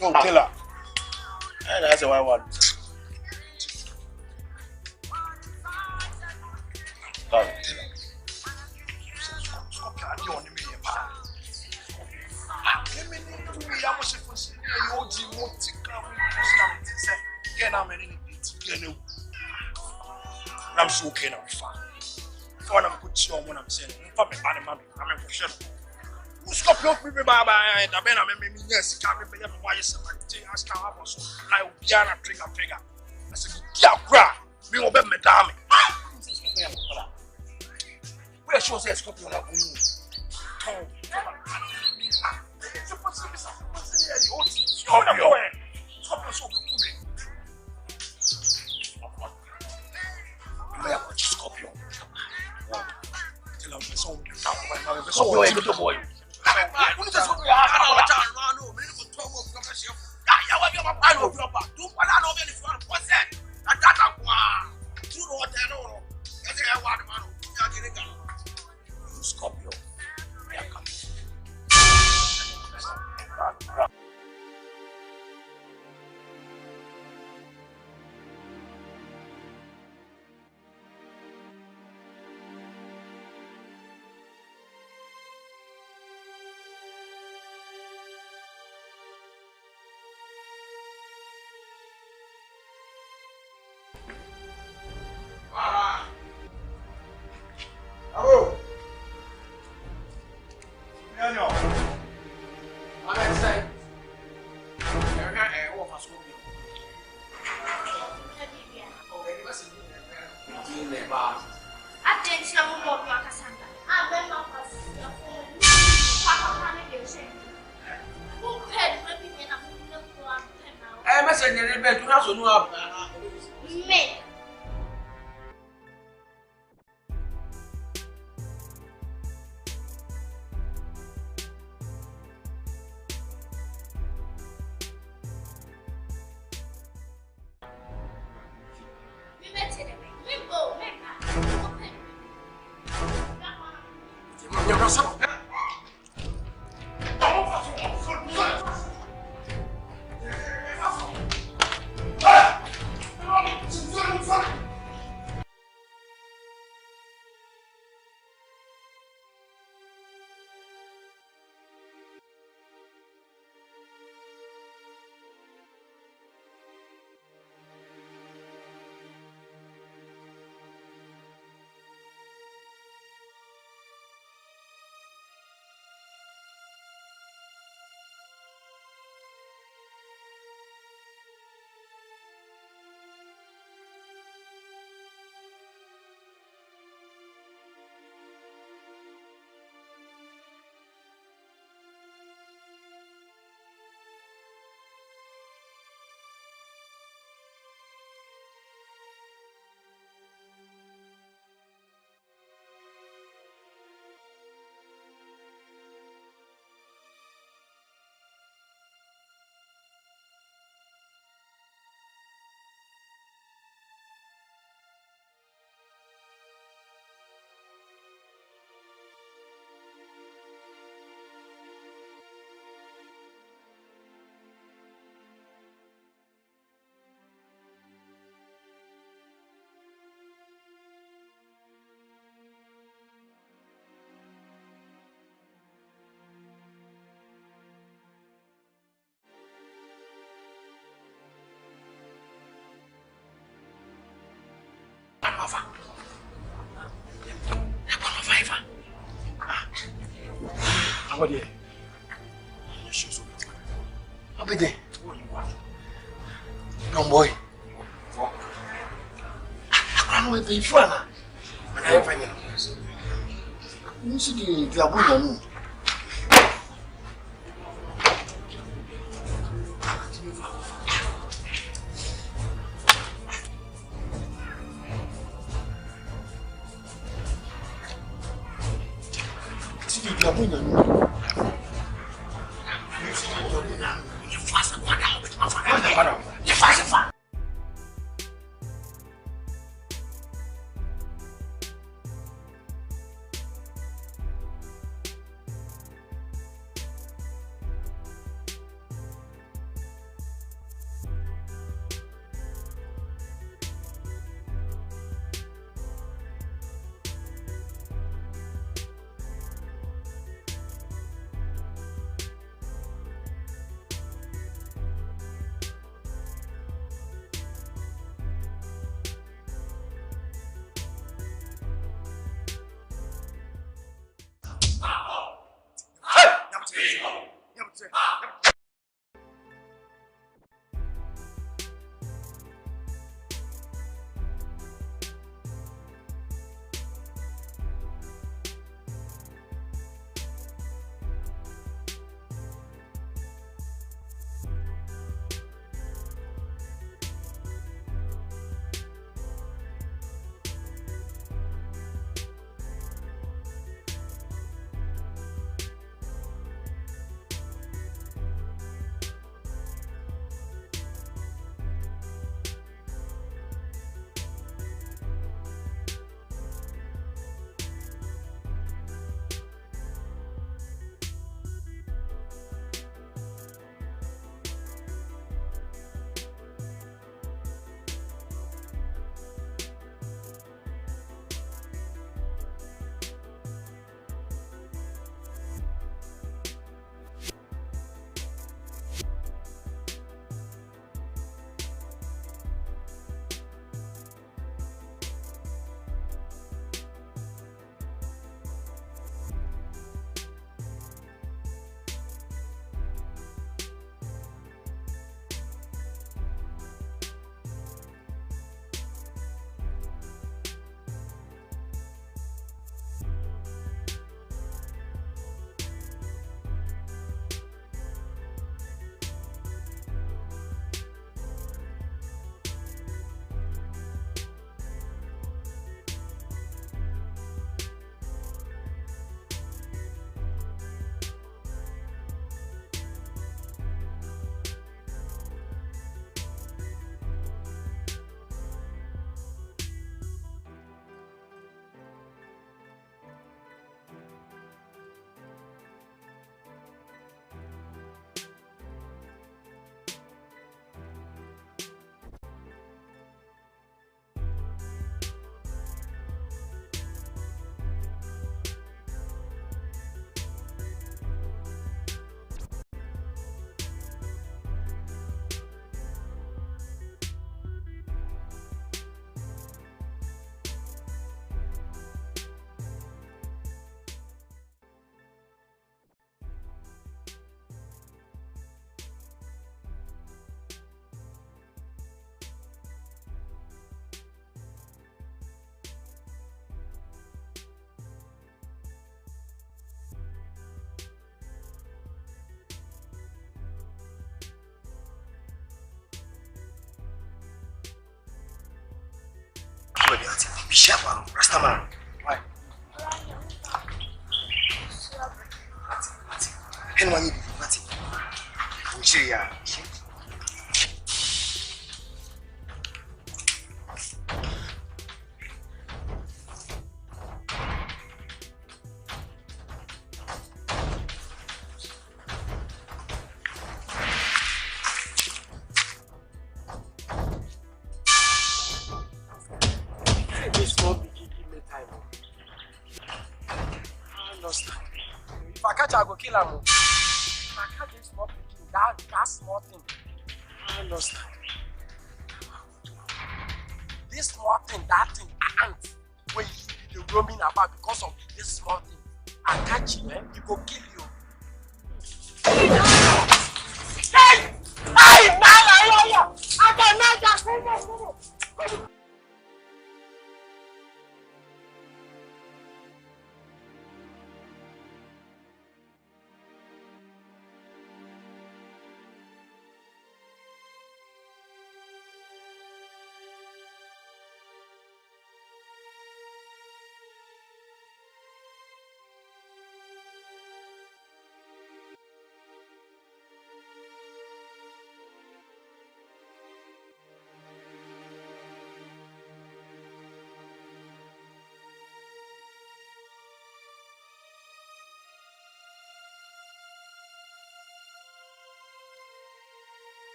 [SPEAKER 7] No, Taylor. And that's what I want. I'm so okay now. For I'm good to when I'm saying, for me, I'm sure. Scorpion people by the men I mean, yes, can't be why you say, I was like, Diana Triga. I said, yeah, grab me over Madame. Where she was a scorpion of you. Boy. Scorpio. What do you? I'll be there. No boy. I'm with the front. I'm finding you see the Abu.
[SPEAKER 5] baby, be sharp, Rastaman. Why? Anyone you be party? Nigeria.
[SPEAKER 8] If I catch, I go kill him. If I catch this small picking, that small thing, I understand. This small thing, that thing, ant, when you be roaming about because of this small thing, I catch you, he go kill you. Hey! Hey! I cannot just say that.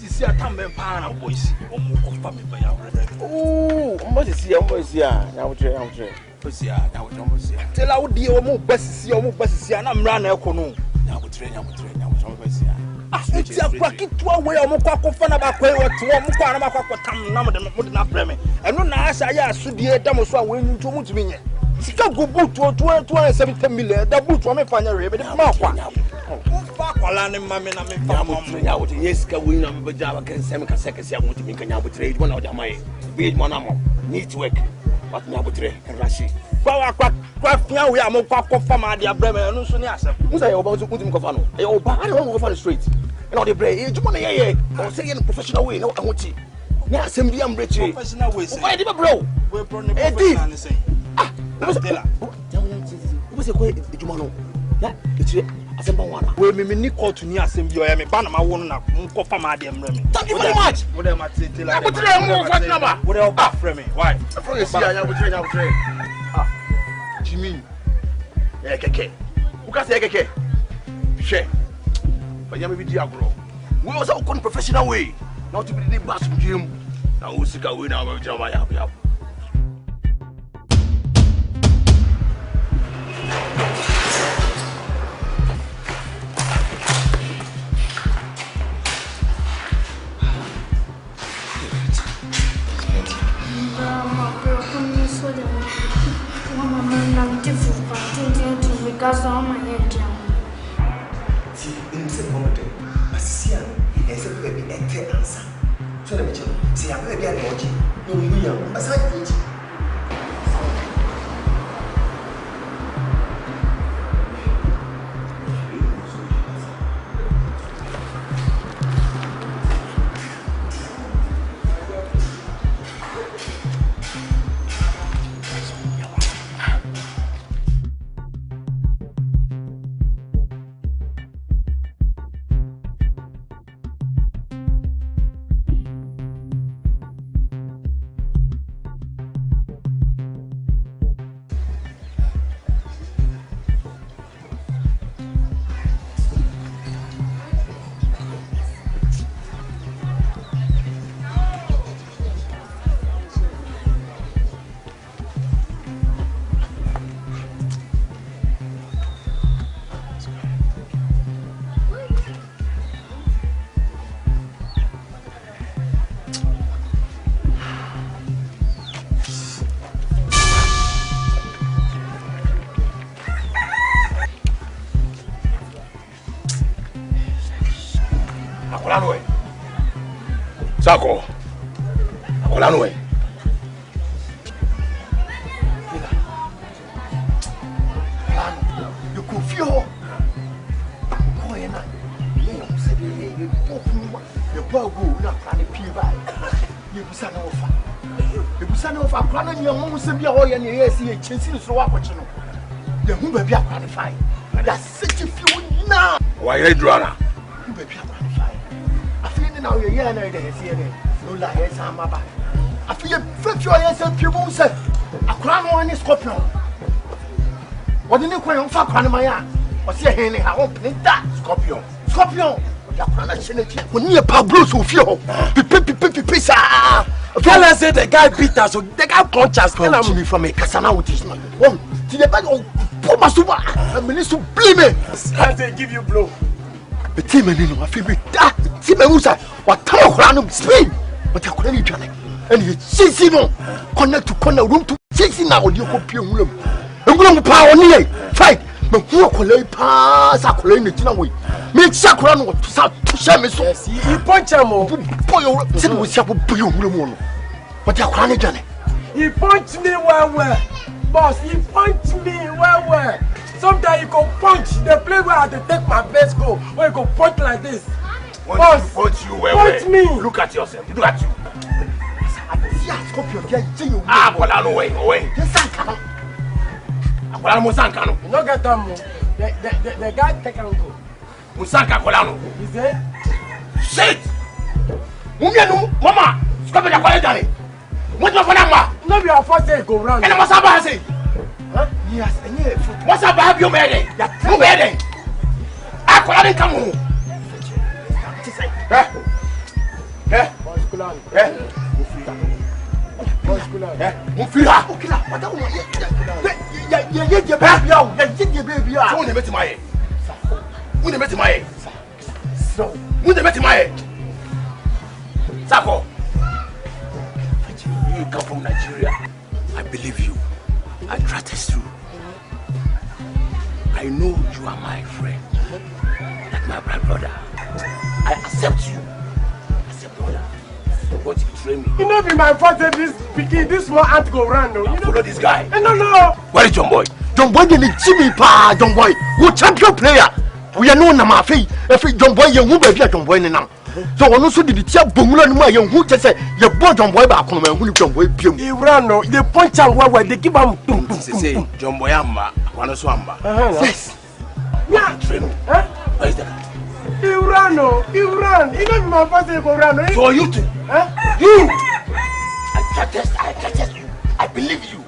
[SPEAKER 2] See a tamben pana boys, or more of family by our brother.
[SPEAKER 5] Oh, what is here? Now,
[SPEAKER 2] Tell our dear more best or more best, and I'm running a canoe. Now we train, it's a bracket to a way of Moko Fanabaka or to one Mukanamaka Tam Namadam Preme. And no Nasa should be a Damosa winning to Mutumine. She can't go boot to 270 million, the boot from a final ribbon. Mamma, mamma,
[SPEAKER 7] Yeska win on the Java can send a second. I want to make a now trade one out of my beat one ammo. Need to work, but now trade and Rashi.
[SPEAKER 2] Craft now we are more cock of Fama, dear Bremer, and Sunyasa. Who's I about to put him Cofano? I don't go for the street. And all the brave, you want to or say in a professional way, no, I want you. Now, simply I'm rich. Professional way, why did you bro? We're probably the same. Ah, what's a quick Jumano? That it's we may call to near Assembly. I am a Panama one of Mukofama. Thank you very much. What am I saying? What else from me? Why? I will train. Ah, Jimmy. Keke. Who can say Keke? Share. But you may be Diagro. We also come professional way. Not to be the boss of Jim. Now we'll see how we now will jump.
[SPEAKER 3] Because all my head down.
[SPEAKER 5] See, in the moment, I see a baby and 10 answer. So let me tell you, see, I'm very allergic. No, we are aside.
[SPEAKER 7] Sako. Akola no way.
[SPEAKER 5] You could feel. The poor go not plan a pee by. You son of a. You son of a clan, your mom send me away and you see a chance to throw up what you know. The who may be qualified. That's such a few now.
[SPEAKER 7] Why are you drunk?
[SPEAKER 5] Who may be qualified. I feel now you're here and I see it. No lie, I'm my back. I feel 50 years and people say, a crown one is scorpion. What didn't you call on for Kranamaya? Or see a henny, I open that scorpion. Scorpion. When you Pablo so fear,
[SPEAKER 8] tell us that the guy beat us, so the guy punch us.
[SPEAKER 5] Tell me from a Cassana with this man. One, to the bag of Pomasuba, a minister blame me.
[SPEAKER 8] How they give you blow?
[SPEAKER 5] The team and I feel with that. Team and Musa, what time of random speed? But I couldn't eat and he's chasing on. Connect to corner room to chasing now. You could be a room. I'm going to power near fight. But who could pass a colony to way? Make Sakran to Sammy.
[SPEAKER 8] He punch him.
[SPEAKER 5] Boy, was up with you. But you're crying, Johnny.
[SPEAKER 8] He punched me well. Boss, he punched me well. Sometimes you go punch the place where I have to take my best goal. Where you go punch like this. Boss,
[SPEAKER 7] punch you
[SPEAKER 8] punch me.
[SPEAKER 7] Look at yourself. Look at you.
[SPEAKER 5] Ah,
[SPEAKER 7] well, I know away. Akwala Musanka no.
[SPEAKER 8] You no get them. The guy take and go.
[SPEAKER 7] Musanka akwala no.
[SPEAKER 8] Is there?
[SPEAKER 7] Shit. Mumienu, mama. Stop it akwala dani. What you fana ma?
[SPEAKER 8] No be our first day go round.
[SPEAKER 7] Ene masaba say.
[SPEAKER 8] Huh?
[SPEAKER 5] Yes, and yeah.
[SPEAKER 7] What's up have you made it? You made it. Akwala den kamu. Eh? Mufira.
[SPEAKER 5] Okila, what do you baby out? You baby out.
[SPEAKER 7] Who never to my Who never to my So, who never to my Sako. You come from Nigeria. I believe you. I trust you. I know you are my friend. Like my brother. I accept you. But you betray me.
[SPEAKER 8] You know be my fault that this small ant go round. No? You
[SPEAKER 7] follow this guy.
[SPEAKER 8] No.
[SPEAKER 7] Where is John Boy?
[SPEAKER 5] John Boy didn't Jimmy Pa, John Boy. Who champion player? We are known Namafi. If John Boy, you won't be a John Boy now. So one also did the chap Bumula and my young who just say, you bought John Boy back home and who John Boy. He ran, no, they punch out where they give him.
[SPEAKER 7] Say, John Boy, Wanaswamba.
[SPEAKER 5] Yes.
[SPEAKER 8] Yeah.
[SPEAKER 7] Where is that?
[SPEAKER 8] You ran. You know my first day go run.
[SPEAKER 7] So you too? You! I trust you. I believe you.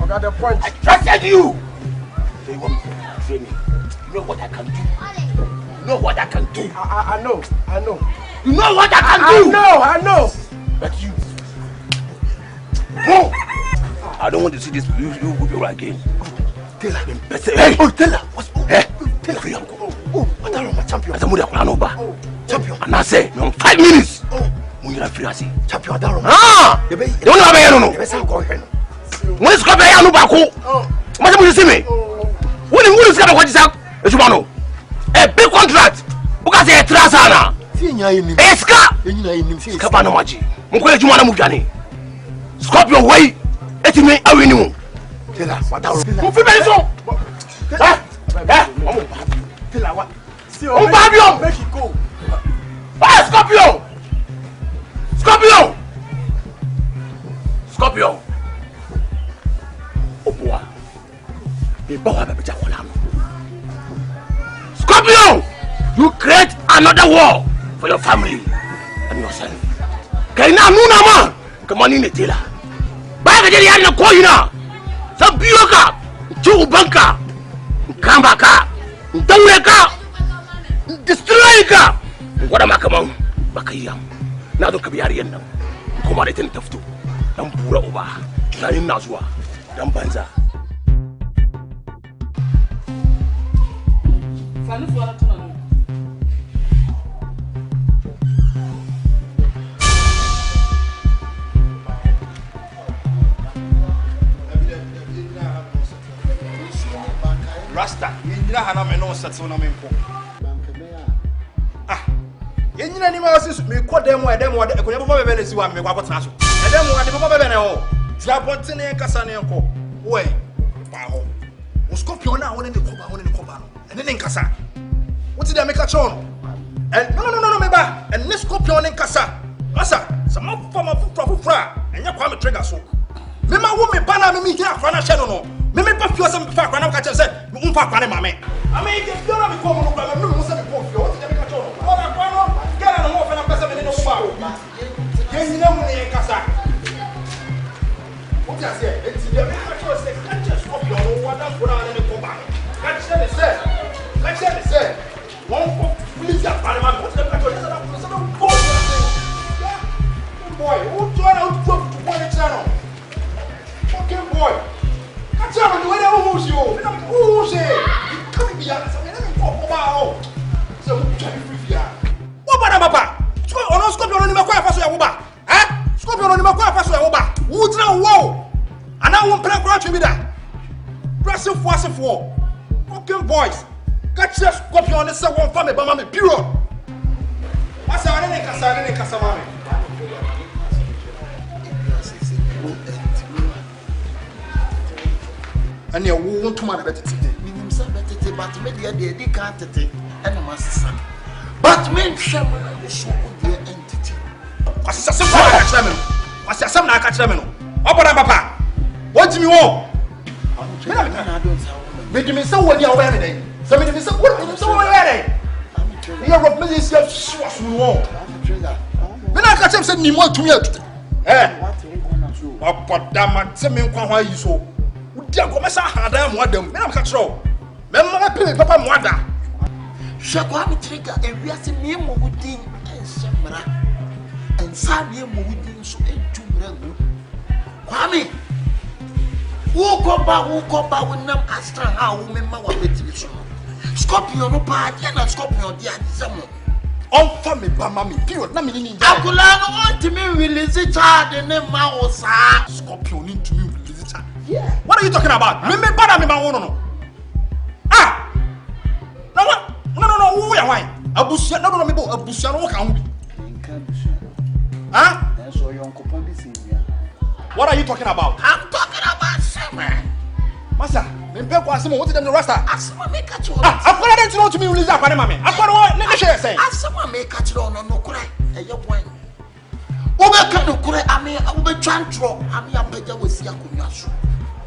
[SPEAKER 8] I got the point.
[SPEAKER 7] I trusted you. So you want me to betray me? You know what I can do. You know what I can do.
[SPEAKER 8] I know.
[SPEAKER 7] You know what I can do.
[SPEAKER 8] I know.
[SPEAKER 7] But you. No. I don't want to see this. You go again.
[SPEAKER 5] Tell her.
[SPEAKER 7] Hey.
[SPEAKER 5] Oh, tell her. What's
[SPEAKER 7] Tell her.
[SPEAKER 5] Oh, what are my champion?
[SPEAKER 7] As a mother,
[SPEAKER 5] champion.
[SPEAKER 7] And I say, no, 5 minutes. When you're free, I see.
[SPEAKER 5] Champion, Darrow.
[SPEAKER 7] You don't have a no. When it's got a no back. What do you see me? When you want to get what is up, as you know, a big contract. Because a trasana. Eska. Capano Maji. Mukwe Jumana Mugani. Scorpion way. Let me away. Tell her what Darrow. Who feel
[SPEAKER 5] Tell her what?
[SPEAKER 8] Fabio! Make it go.
[SPEAKER 7] Ah, Scorpion! Oh boy. Scorpion! You create another war for your family and yourself. Kaina nuna ma. Kamani ne tela. Baga jeri yana koina. Sabioka. Chubanka. Kambaka. Ndaweka. Destroy ka. Ngwada makaman bakayam. Na don kabiyari yan nan. Kuma da tin tafto. Dan bura uba. Nayin na zuwa. Dan banza.
[SPEAKER 9] Sanu suara tunanu.
[SPEAKER 2] Rasta, you hana me no settle na me mpo. Yenyina ni ma sis me ko dem e dem wo e ko ne baba bebe na si wa me kwa kwatena so. E dem wo de baba bebe na ho. Tia pontene kasa ne nko. We ba ho. O scorpion na woni ne koba no. Ene ne nkasa. What did I make a chon? And no, me ba. And this scorpion in casa. Masa, some of from a fra, and you Kwame Triga so. Me ma wo me bana me here afana channel no. Me pa fio some fa kwana ka say, me umfa kwane mame. I mean, if you don't be come no problem, me say me come fio. What did I make a chon? What I kwano, get on mo fa na pesa me no ba. Yen nyina mu ne casa. What I say, it's the make a chon say, catch scorpion no what that for na me come back. Catch them say. One for police at Parliament. What's the matter? Boy, who trying out to one channel? Fucking boy. I tell you, who's you? Who's it? You can't be honest. I mean, let me talk about. So, who's trying to free? What about Papa? Scorpion on the Macquarie for Yabuba. Eh? Scorpion on the Macquarie for Yabuba. Who's now? Whoa! And I won't play crouch with that. Press it for fucking boys. Catch your scorpion on the second family, but mammy, pure. What's our name? Casamame. And you won't come out better today. But maybe they can't take any master. But men shaman is so good entity. What's some What's some like a chairman? Papa. What do you want? Make me so when you're wearing. Somebody me say what so where you are me say swas no me na ka chem say ni mo tumi atutu opadama se me nkwa hwa yi so udi akoma sa hada mo adam me na ka kiro me ma pe papa mo ada shakwa mi Triga ewiase me mo wudin ensemra ensa me mo wudin so entumra gu Kwame wo ko ba wonam astra ha wo me ma wa betiri so Scorpion no pa na scorpion dia disamo on fa me ba ma me period na me ni nja akula no want me release child ne ma wo sa scorpion need to me release child. Yeah, what are you talking about? Me ba na me ma wo no ah no wo ya wan abusia no me bo abusia no wo ka ho bi nka abusia ah so yon kopon bi sin ya. What are you talking about? I'm talking about summer. Masa me pe kwa asemo what them the Rast asema me catch all akwara dem to me release akwara mame akwara wo ne hwe say asema me catch all no kure eye wan wo be ka no kure ame wo be twantro ame apaja wasi akonwa so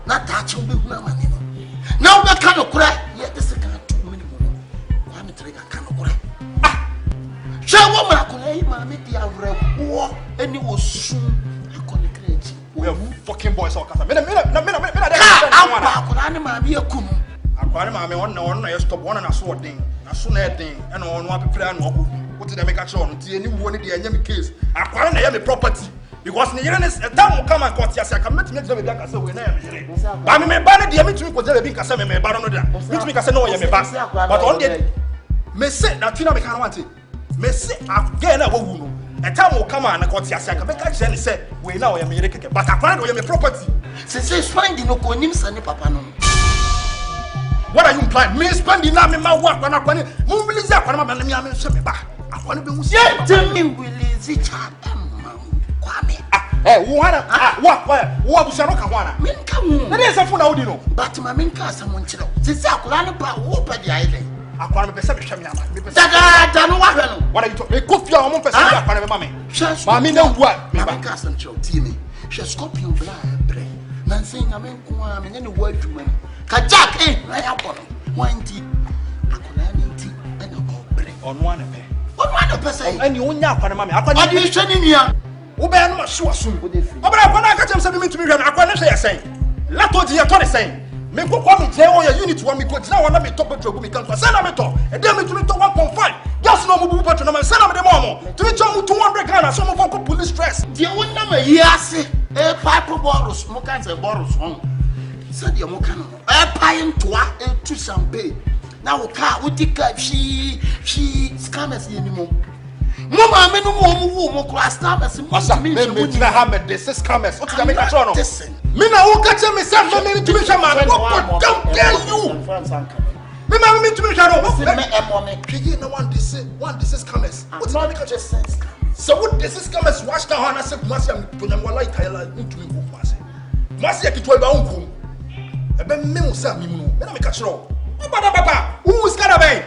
[SPEAKER 2] na ta che wo be hu amane no na wo be ka no kure ye de se kan to me mo no kwa me Triga ka no kure she wo mara ko e ma me dia wra wo eni wo su akone kreji we are fucking boys all kasa me akwani ma bi ekum akwani ma me won na stop won na so den na so na den e na won apepra na oku what did I make a show no tie ni wo ni de anya me case akwani na ya me property because ni yere ne time come and court yasa ka metime de be aka say we na ya me yere ba me ba na de me tumi ko de be kasa me ba no da metumi kasa na wo ya me ba but on the me say na twina me kan want me say again na wo wu no a time will come and court yasa ka be ka je ni say we na wo ya me yere keke but akwani na wo ya me property. Since spending no konim sani papa no. What are you implying? Me spending na me ma work na kwani. Mu release akwani ma na me am hwe me ba. Akwani be hu si. Ye tell me release child Kwame. Wo hana wo abusia no ka ho ana. Me nka hu. Na dey say phone na odi no. But ma me nka asam nkyere. Since akwani no ba wo pa dia ile. Akwani be say be hwe me ama. Me be say da no wa hwe no. What are you talking? Me kofi a mo person dia akwani be ma me. Ma me na wu a me ba. Me nka asam kyere tie me. She scorpion bla bre. Nancy nyame nko me ne wo adwuma ni ka jack na ya bono wanti akona ni nti na ko bre ono ane pe say ani onya akwana mame akwana ade hwe ni nia wo be no so aso obra akwana aka chem se me mitumi hwe na akwana hwe ya sen lato di ya to ne sen me kokwa me je o ya unit wa me ko dina wona me top petrol me kan so sen na me to e de me tumi to 1.5 just no mo bu petrol na me sen na me de mo tumi cho mu 200 Ghana so mo for police stress de wona ma yi ase e pipe bottles mo kan say bottles on said you mo kan no e pine toa e tu champagne na wo ka wo dika she scammers ye ni mo ma me no mo wu mo kra scammers mo me tina ha me this scammers what you make a show no me na wo ka che me say me to me shama what don't get you me man me to me shadow.
[SPEAKER 5] Trigger no one this comers. What's not just sense? So what this is comers wash down and I said Marsuel to them while I tell into me book Marsuel. Marsuel to 12 uncle. A ben memo sam you then I make a show. Papa, who is Carabay?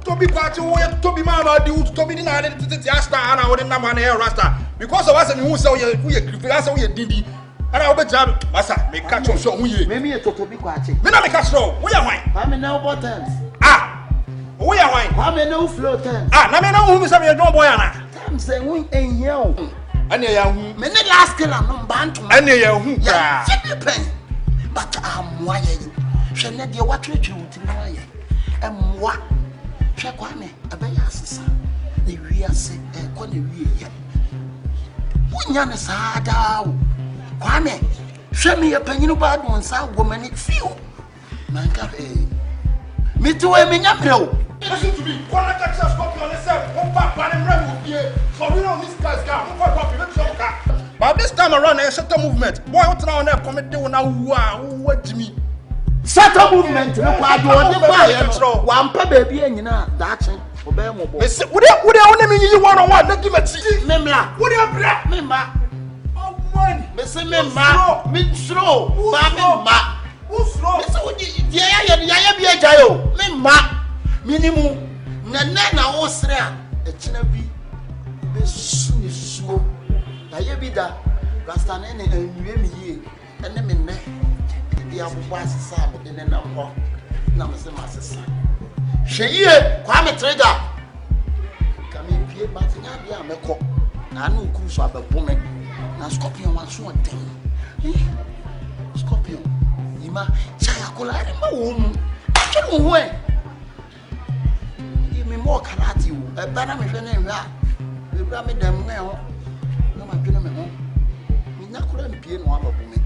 [SPEAKER 5] To be party to be mama do to be denied to Asta and I wouldn't have an air Rasta because of us and who saw you dindi. And I'll be jam, Massa, make catch on so we maybe a total be quiet. Me not make a show. We are wine.
[SPEAKER 7] I'm in no buttons.
[SPEAKER 5] Ah, we are wine.
[SPEAKER 7] I'm in no floaters.
[SPEAKER 5] Ah, now me know who is a drum boy.
[SPEAKER 7] I'm saying we ain't yo.
[SPEAKER 5] And you are who?
[SPEAKER 7] Me not last kill I'm not bantu.
[SPEAKER 5] And you are who?
[SPEAKER 7] Yeah, but I'm wire you. Shall not your what you to wire. And what? Check Kwame, a bayas. The real say, a corner real. When you're sad out. Kwame, show me a penny bad one, sir, woman, it feel. Man, me too, I mean,
[SPEAKER 2] listen to me. One of the Texas copy on the set. One back, one and run here. So we don't miss guys. One copy, let's show car. But this time around, I set a movement. Boy, what's now on there? Comment down now. What to me?
[SPEAKER 7] Set a movement. Look, I do one per baby, and you know, that's it. Obey my boy.
[SPEAKER 2] Would you only mean you 1-on-1? Not give it to you.
[SPEAKER 7] Memla,
[SPEAKER 2] Would you black?
[SPEAKER 7] Memma. Mese me
[SPEAKER 2] slow.
[SPEAKER 7] Me slow. Ma.
[SPEAKER 2] Who slow?
[SPEAKER 7] Mese odi ya bi ajayo. Me ma. Minimum. Na wo sre a. E kina bi. Be suo. Na ye bi da. Rasta na ne anwie mi yie. Ene me ne. Bi abobɔ asesa me de na ho. Na me se masesa. Hweye Kwame Triga. Kami pie ba tinya bi amekɔ. Na anu kuru so abɛbo me. Na scorpion was so thing. Scorpion. Ima chaya kola ma wo mu. Twe wo e. Me more karate wo. E bana me hwe na nwa. E bra me dem na ho. Na ma dwene me ho. Me nya kola mpie no ababo me.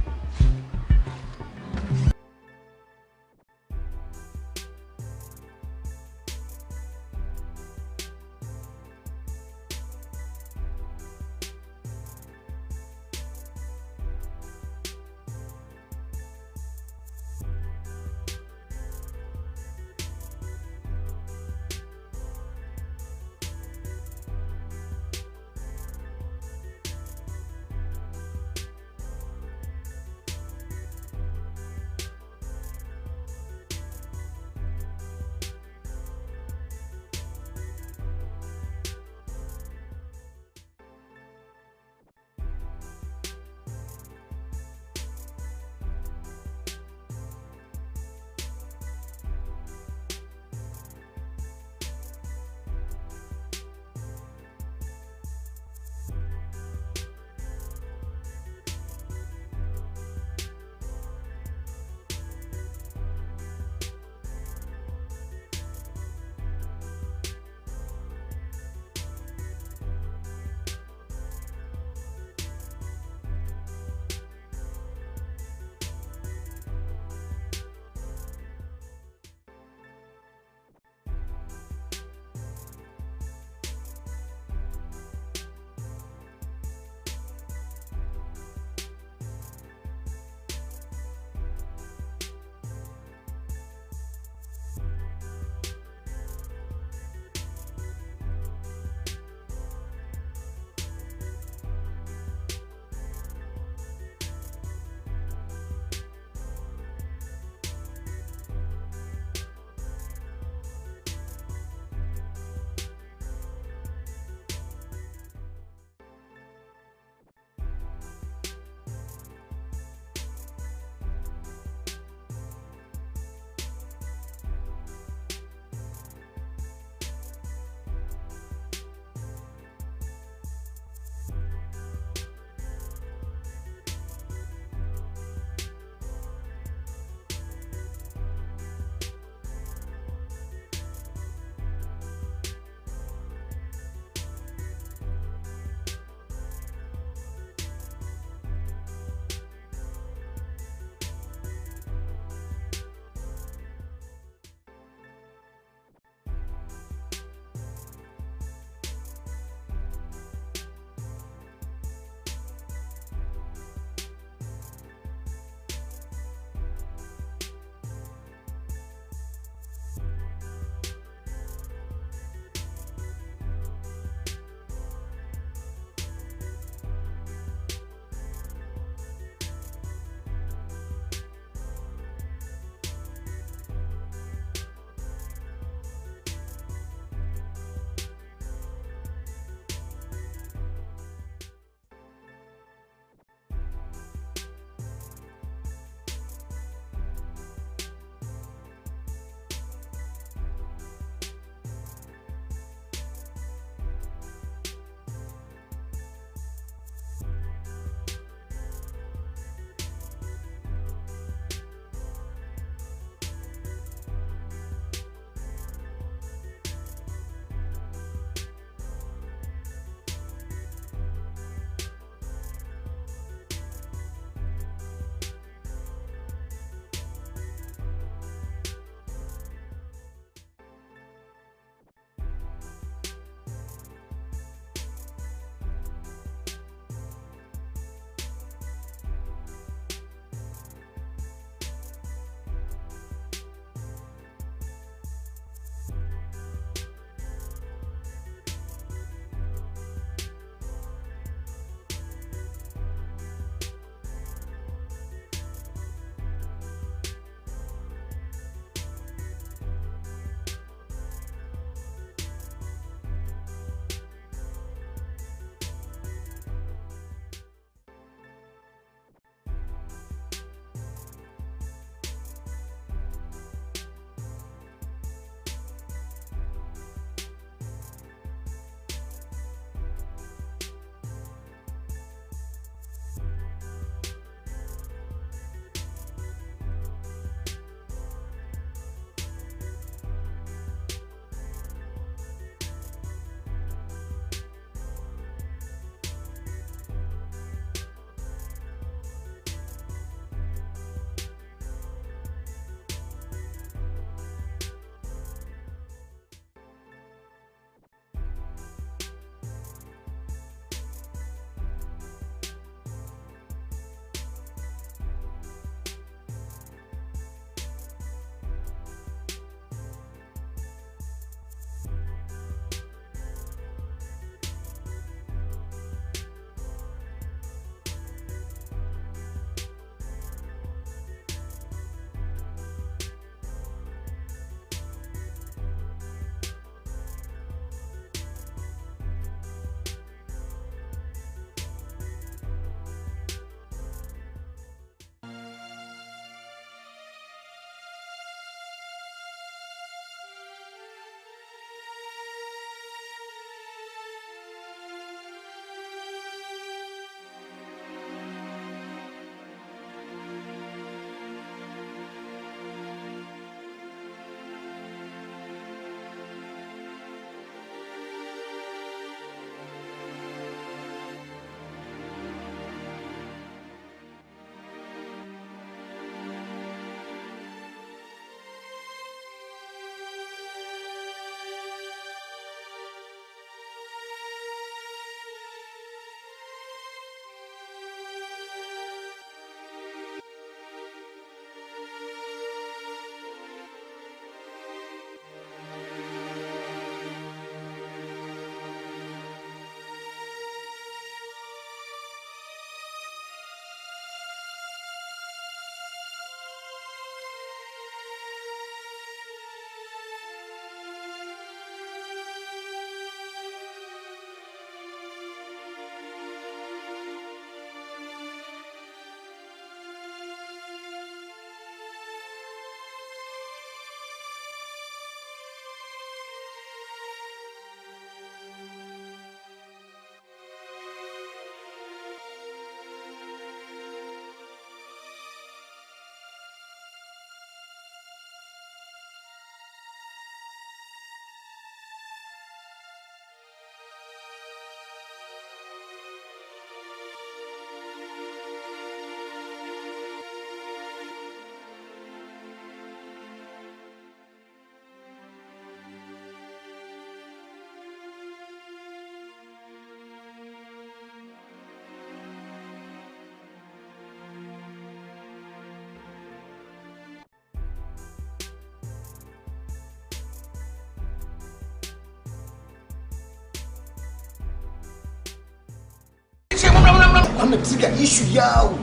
[SPEAKER 5] Kwame Triga issue yao.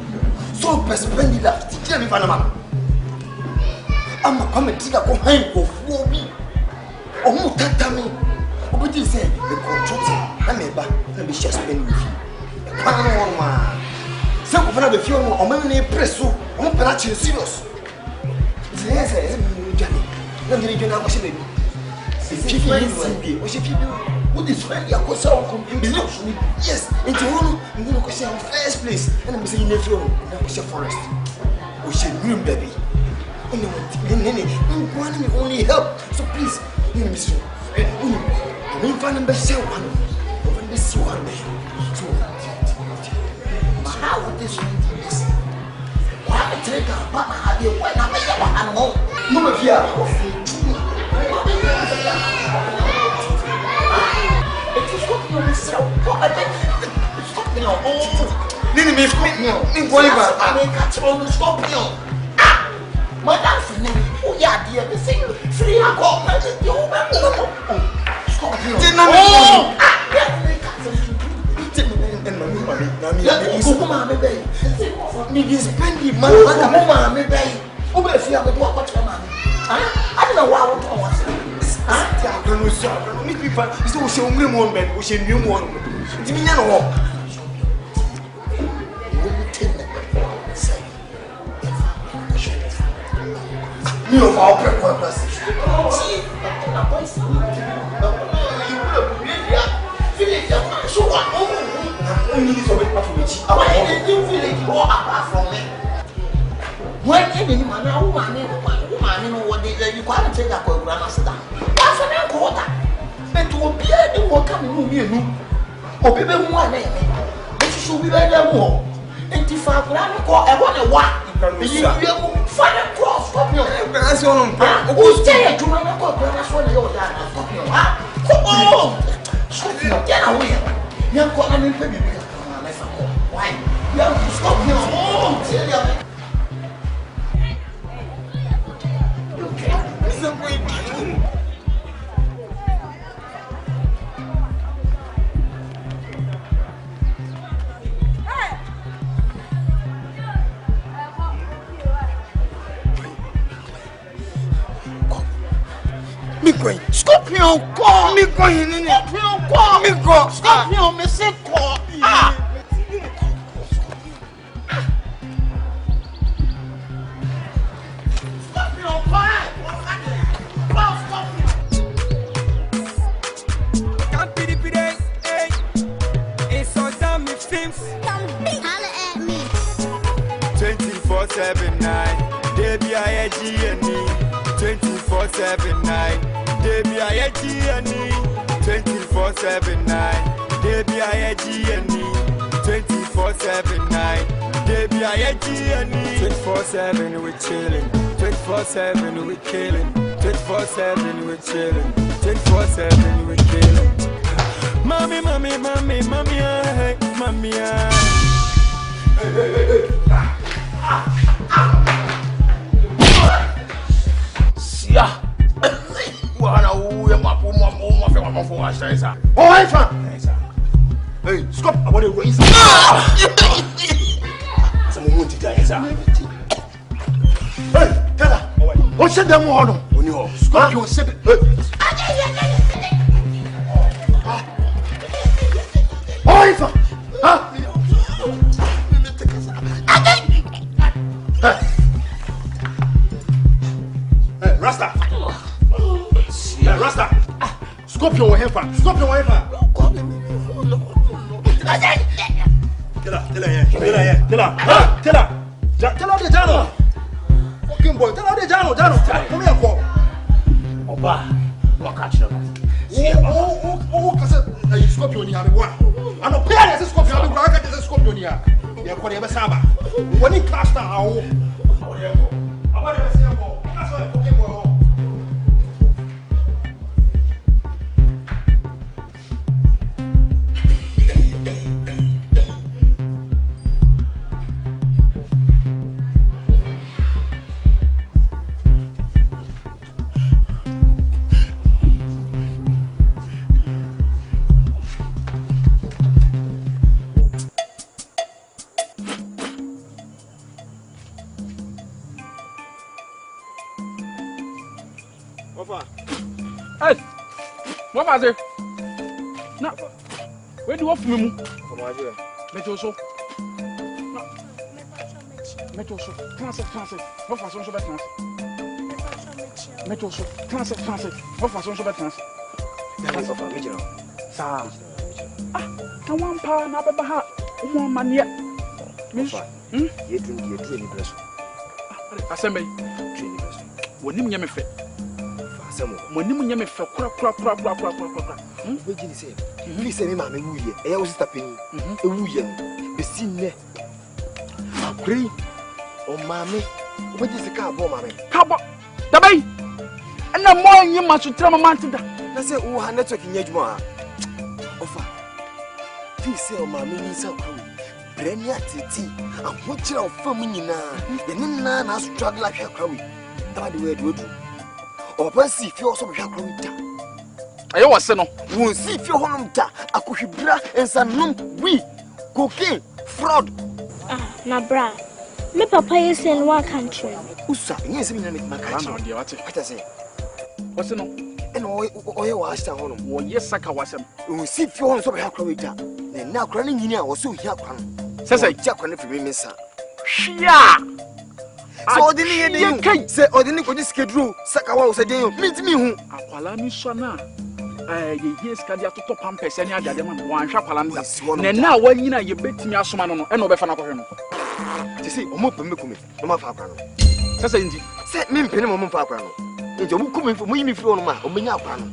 [SPEAKER 5] So Spendylove teacher me fanama. Ama Kwame Triga ko han ko fuo bi. Omo tata me. Obodi say the contract na me ba na be share Spendylove. Kwano won ma. Se ko fana be fio no omo ne presso. Omo pera che serious. Yes, na ndiri jona ko se be. What is when you are so yes, into one, and then I first place, and I'm saying, if you're forest, we should room, baby. Nene, I'm wanting only help, so please, you know, Mr. I'm finding the same one, over this one. So, how would this one be? Why take a partner? Have you went up with your animal? No, if you are. Nene me fit me. Me boy ba. I make catch on stop me. Madam Nene, who ya dear me say free I go. You remember? Stop me. Didn't me. Me spend the money on mama me bay. Who be fear me what mama? I don't know why I want to I don't know, sir. I don't need to be fine. It's all showing me one bed, we should new one. Give me no more. You of our purpose. When any man, woman, what they you can't take a program as that. That's an quarter. And to appear in what coming with you, or people one name. It should be better more. And if I want a what? Find a cross, stop me. That's all I'm saying. Who's there to run a court? That's what you're done. Come on. Stop me. Get away. You're calling me baby. Why? You're stop me. Scorpion, call me going in. Scorpion, call me go. Scorpion, me say call. Scorpion, call. Can't be the day. It's all down me films.
[SPEAKER 3] Holla at me.
[SPEAKER 1] 24/7/9. Debbie, I G and me. 24/7/9. Debbie, I G and me. 24/7/9. Debbie, I G and me. 24/7/9. Debbie, I G and me. 24/7 we chilling. 24/7 we killing. 24/7 we chilling. 24/7 we killing. Mommy, mommy, mommy, mommy, hey, mommy,
[SPEAKER 7] Sia. Wana uye mapuma for sir.
[SPEAKER 2] Oh, hey, hey, stop. I want to raise
[SPEAKER 7] Some moon to die, sir.
[SPEAKER 2] Hey, tell her. What's the damn one?
[SPEAKER 7] On your
[SPEAKER 2] Stop your second. Oh, hey, huh? Hey, Rasta. Hey, Rasta. Scorpion heifer. Scorpion heifer. Tell her the Jano. Fucking boy, tell her the Jano. Come here, boy.
[SPEAKER 7] Oba, what catch them?
[SPEAKER 2] Oh, because Scorpion here, one. I know, parents, Scorpion, I got this Scorpion here. You're going to have a when he cast down, that's why fucking boy. Ofa.
[SPEAKER 6] Hey. What was it? No. Where do you offer me?
[SPEAKER 2] From Nigeria.
[SPEAKER 6] Metoso. No. Metoso. Transit. What for some trans? Metoso. Transit. What for some trans?
[SPEAKER 2] That's Ofa. Regional.
[SPEAKER 6] Sa. Ah, can one power na beba ha. Omo man ye.
[SPEAKER 2] Ofa. Ye drink ni bless.
[SPEAKER 6] Asembe.
[SPEAKER 2] Drink ni bless.
[SPEAKER 6] Wonim nyame fe.
[SPEAKER 2] Asemo.
[SPEAKER 6] Wonim nyame fe kura.
[SPEAKER 2] Beji ni say. Please say me ma me wuye. E ya wo sister penny. E wuye no. Be sinne. Akuri. O mame. O beji se ka bo mame.
[SPEAKER 6] Kabo. Dabai. Ana mo nyi ma sutra mama ntida.
[SPEAKER 2] Na say wo ha network nya djuma ha. Ofa. Please say o mame ni sa kwa. Breni atiti. Ahwo kira o fam nyina. Ye ne na struggle ahwe kwa wi. Dawa de we do. O pa si fi o so hwa kwa wi da.
[SPEAKER 6] Ayo wase no.
[SPEAKER 2] Won si fi honum da akohwibra ensanum wi cocaine fraud.
[SPEAKER 3] Na bra. Me papa is in one country.
[SPEAKER 2] Usa, yes, me na maka chi.
[SPEAKER 6] What
[SPEAKER 2] I say?
[SPEAKER 6] What's no?
[SPEAKER 2] And oye wa asta honum.
[SPEAKER 6] Wo yes saka wasem.
[SPEAKER 2] Won si fi honum so be hakra wi da. Na akra ni nyini a wo so hia kwa no.
[SPEAKER 6] Sese
[SPEAKER 2] ja kwa na fi me sa.
[SPEAKER 6] Hia.
[SPEAKER 2] So odini ye den. Se odini ko di schedule saka wa wo se den. Me hu.
[SPEAKER 6] Akwala mi so na. Ye yes kadi atoto pampers ani adade man wan hwa kwala nda. Na na wanyina ye betimi asoma no no e no be fa na kohwe no.
[SPEAKER 2] Ti si omo pemme kumi. No ma fa akra no.
[SPEAKER 6] Sese ndi.
[SPEAKER 2] Se me mpene mo fa akra no. Nti omo kumi mo yimi firi ono ma o menya akra no.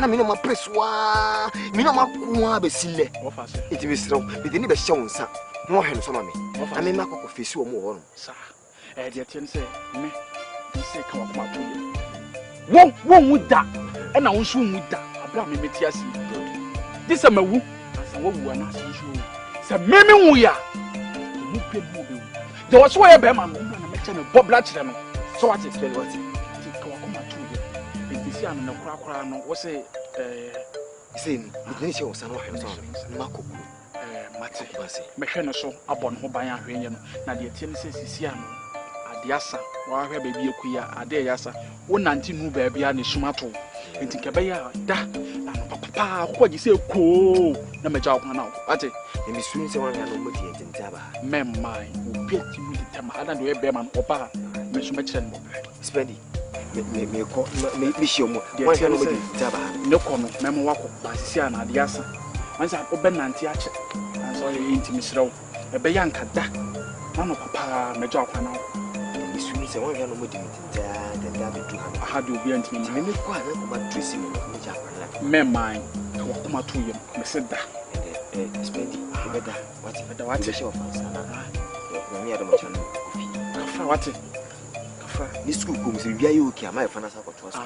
[SPEAKER 2] Na me no ma preswa. Me no ma kwa be sinne.
[SPEAKER 6] Wo fa se.
[SPEAKER 2] Iti misro. Me de ni be hye wonsa. No hwe no so ma me. Na me makoko fesi omo ho no.
[SPEAKER 6] Sa. De tien se me. Di se ka wa kwa to ye. Wo wuda. E na wo so wuda. Abra me metiasi. This am awu. Asa wo wu ana so so. Se meme wu ya. Mu pe bu be wu. There was where be man na me che me bobla kire no. So what is spell what? Ti ka wa kuma to ye. Bi si an na kura no wo se
[SPEAKER 2] say me de hye wonsa no hwe no so ma makoko.
[SPEAKER 6] Mate base. Me hwe no so abon ho ban ahwe ye no. Na de tie ne se sisi ano. Ade asa wa hwe ba bi ekuya ade yasa. Wo nanti nu ba bia ne sumato. Enti ke ba ya da. Pa ko ji se ko na me jaw kana ate
[SPEAKER 2] e mi sunu se wan na no moti enta ba
[SPEAKER 6] memai o peti mu tema ada do e be man oba me so me kire no
[SPEAKER 2] spendi me ko me hye mo wan na no moti enta ba
[SPEAKER 6] ne ko no me mo wako ba sisi ana ade asa ansa obe nanti ache anso ye inti misrew e be yanka da na no papa me jaw kana
[SPEAKER 2] mi sunu se wan na no moti enta da be tu
[SPEAKER 6] ha de obi anti
[SPEAKER 2] me me ko ana ko ma tracy me no ja
[SPEAKER 6] memai ko kuma to ye me se da
[SPEAKER 2] spendi beda
[SPEAKER 6] what
[SPEAKER 2] be show fans na me adom chan
[SPEAKER 6] kafa what kafa
[SPEAKER 2] ni school ko mo se bia ye oki ama e fa na sa ko to school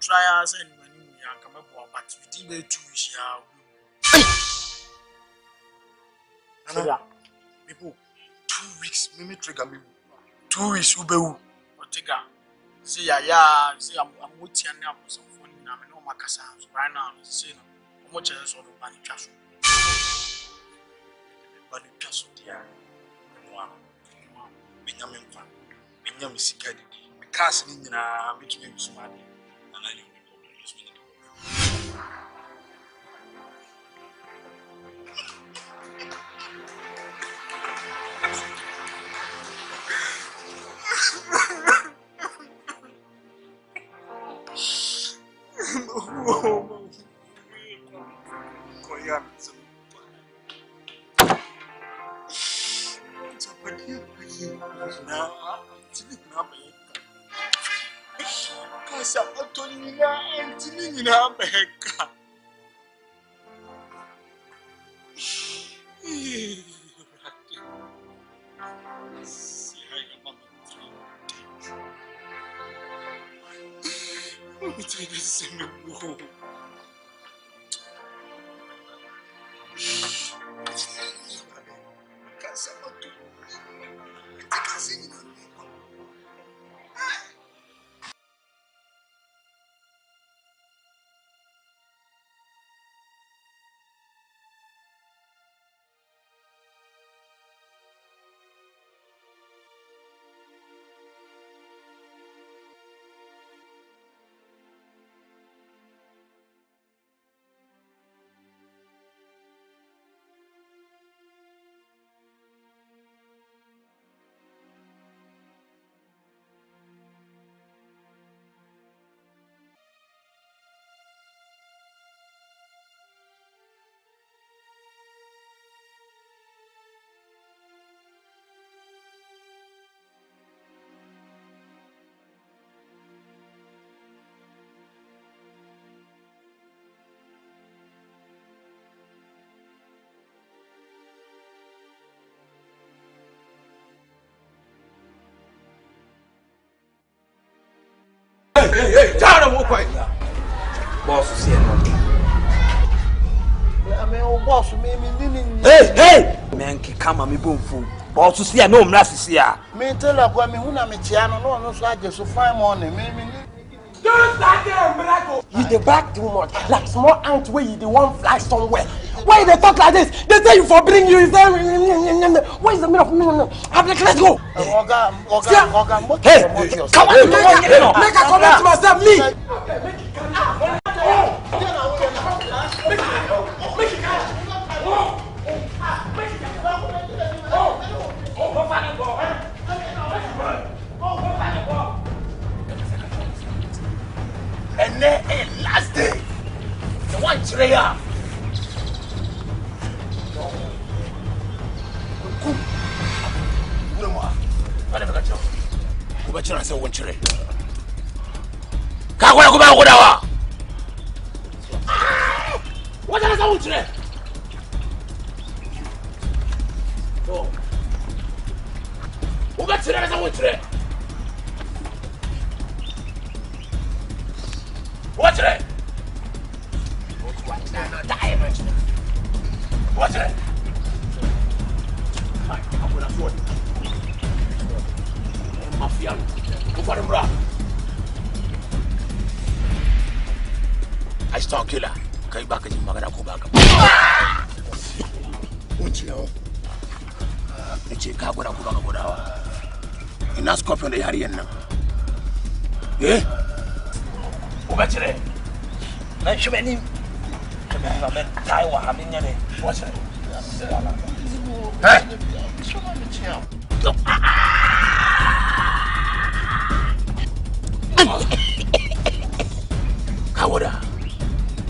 [SPEAKER 7] trials and when you come up, but we didn't 2 weeks.
[SPEAKER 5] People, 2 weeks, me trigger me. 2 weeks, you be who?
[SPEAKER 7] Triga. See, I'm with you now. So for now, I'm no macasa. Right now, I'm saying, how much else on the money cash?
[SPEAKER 5] Money cash, dear. Benjamin fan. Benjamin Sikadi. Because in which means money. And I don't use me.
[SPEAKER 8] Hey, tell them what quiet. Boss is here.
[SPEAKER 5] Boss, me.
[SPEAKER 8] Hey! Man, come on, me boom fool. Boss is here, no, Rast is here.
[SPEAKER 5] Me tell her, Kwame, who na me chiano, no, so I just so fine morning.
[SPEAKER 8] Don't start there, Miracle. You the back too much. Like small ant where you the one fly somewhere. Why they talk like this? They say you for bring you. What is the meaning of me? Let's go. Hey, come on, make a comment to myself, me.
[SPEAKER 7] And then last day, the one Triga. No more. I never got you. Go back and say one Triga. Go back. What is that one Triga? Oh. Go back to that one Triga. What's it? What's it? I'm gonna afford it. Mafia. Go for him, bro. I start killer. Come back and you're gonna go back. What's it? It's a car going to go down. In that scorpion, they are here now. Yeah? What's it? I'm sure many. What's it? Hey! Kawoda.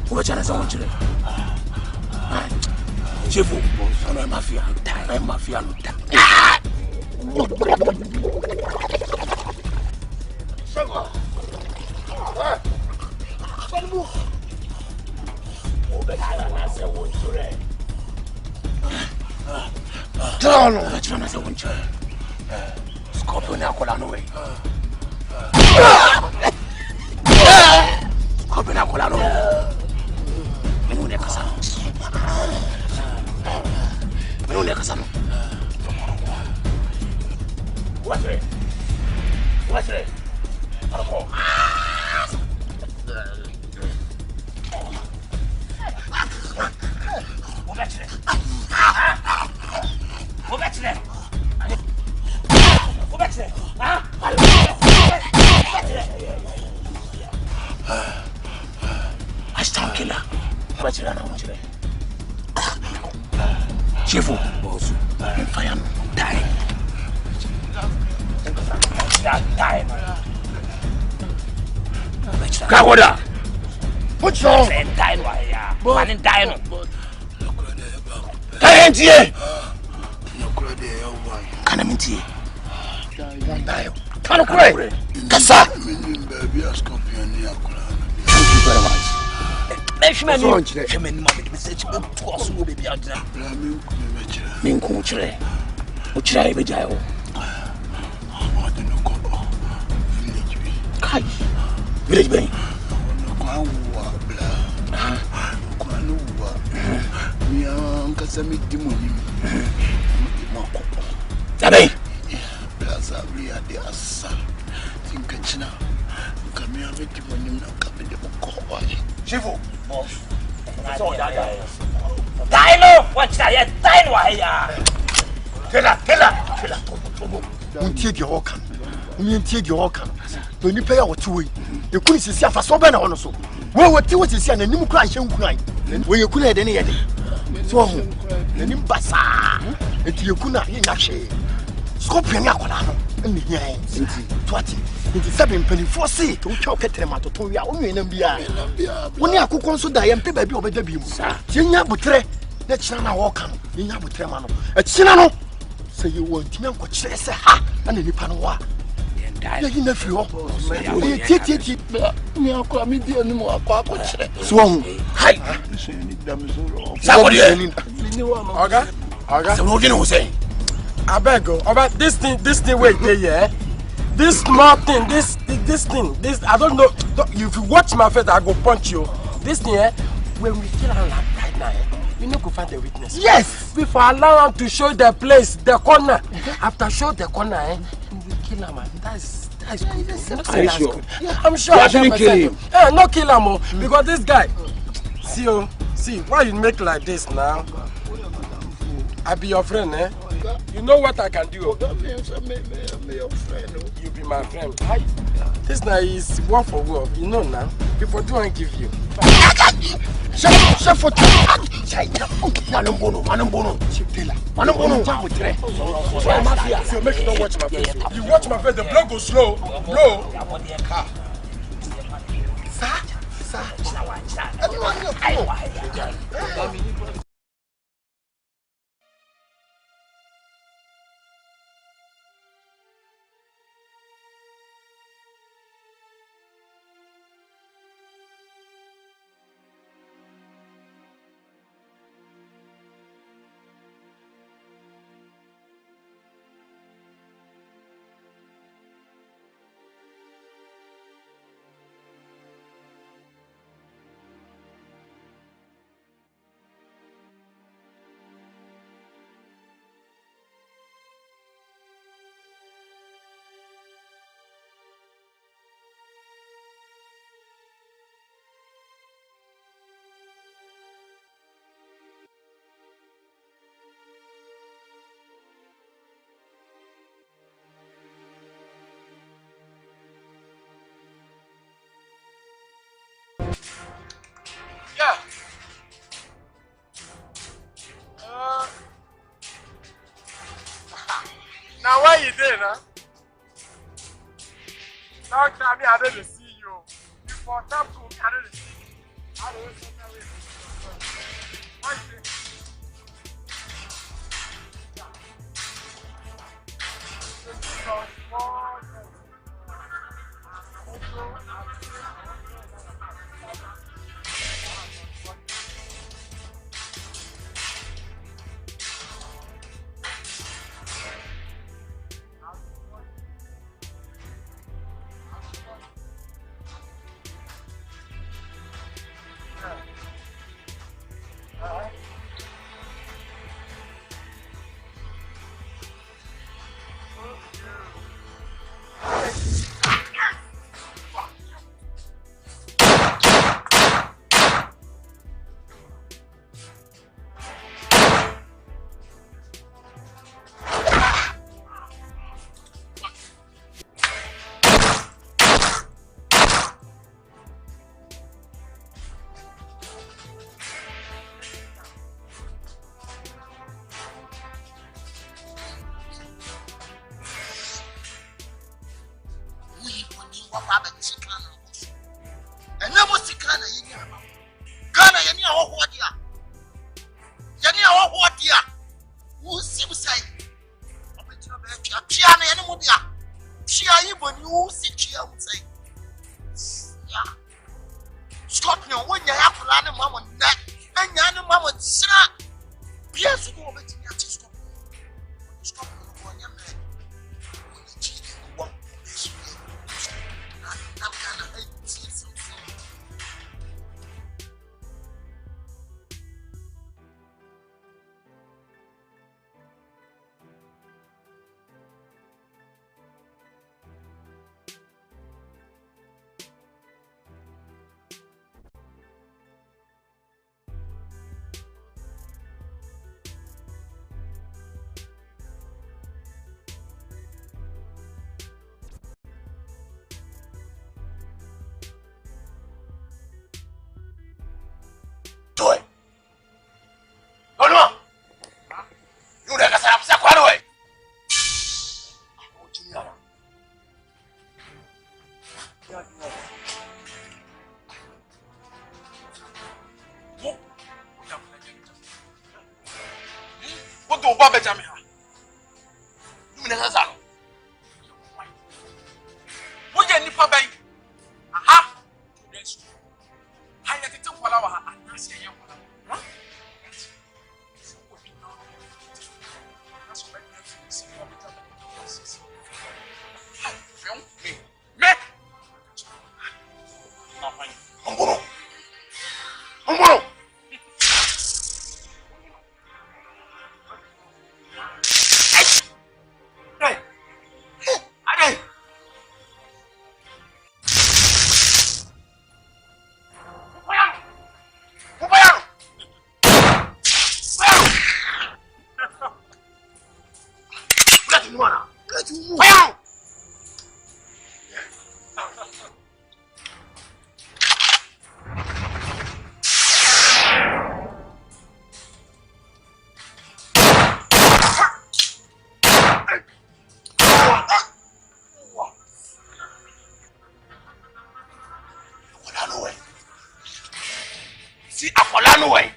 [SPEAKER 7] What's it? Shifo. I'm mafia. I'm mafia. Open up, Colano. Menune Casano. Menune Casano. What's it? What's it? Shifo, boss, fire, die. Die. Kagoda. What's wrong? Die, man, die. Die, can I mean tea? Can I pray? Kasa. Thank you very much. Village Bay. Tabe. Plaza Ria de Assa. Kyinkyinaa. Come here with the money now. Come in the book. Shifo. Boss. Dino. What's that? Dino. Tell her. Your organ. Take your organ. Don't you pay our 2 weeks? You couldn't see a fast over on so. Well, what you want to see and a new crash and cry. When you couldn't any. So, the Nimbasa. And you couldn't have Scorpion Yakolano. And the 20. 27 penny for sea to choke at them to Toya only in Mbia. When you could also die and pay baby over the beam. Chinya Butre, let China walk on. In Yabutremano. A Chinano. Say you want to know what she says, ha, and any Panoa. You nephew, Swung. Hi. Somebody, I beg you about this thing wait there, yeah. This small thing, this I don't know. If you watch my face, I go punch you. This thing, eh, when we kill her right now, we no go find the witness. Yes. Before allow him to show the place, the corner. After show the corner, eh, we kill him, man. That's good. Are you sure? Good. Yeah, I'm sure. You shouldn't kill him. Eh, no kill him, because this guy. See, why you make like this now? I be your friend, eh? You know what I can do? You be my friend. This now is one for one. You know now. Before do I give you? Shifo. So make you don't watch my face. You watch my face, the blood goes slow. Blow. Sir. Yeah. Now why you there, huh? Now tell me I didn't see you. You for time to me I didn't see you. I don't see that way. Why you there? what happened to Ghana. And never see Ghana, Ghana, you know what, dear. You know what, dear. Who seems like Piano animal, dear. Chia, even you see Chia would say, yeah. Scorpion, when you have to learn a mamma, and Yana mamma, snap. Yes, you go over to me at stop. Stop on your man. I'm gonna see something. Toy. No, no. You never say I'm sick, one way. What do Baba Jamia? You never say. What you need for me? Aha. I had to tell Palawa and I say, huh? See, Apollo way.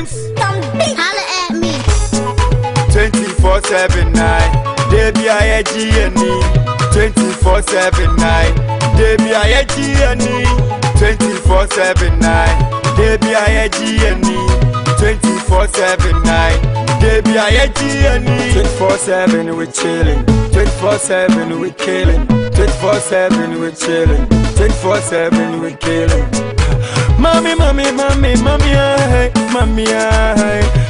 [SPEAKER 9] Holla at me.
[SPEAKER 1] 24/7 night. Debi aye GNE. 24/7 night. Debi aye GNE. 24/7 night. Debi aye GNE. 24/7 night. Debi aye GNE. 24/7 we chilling. 24/7 we killing. 24/7 we chilling. 24/7 we killing. Mommy, mommy, mommy, mommy, hey, mommy, hey.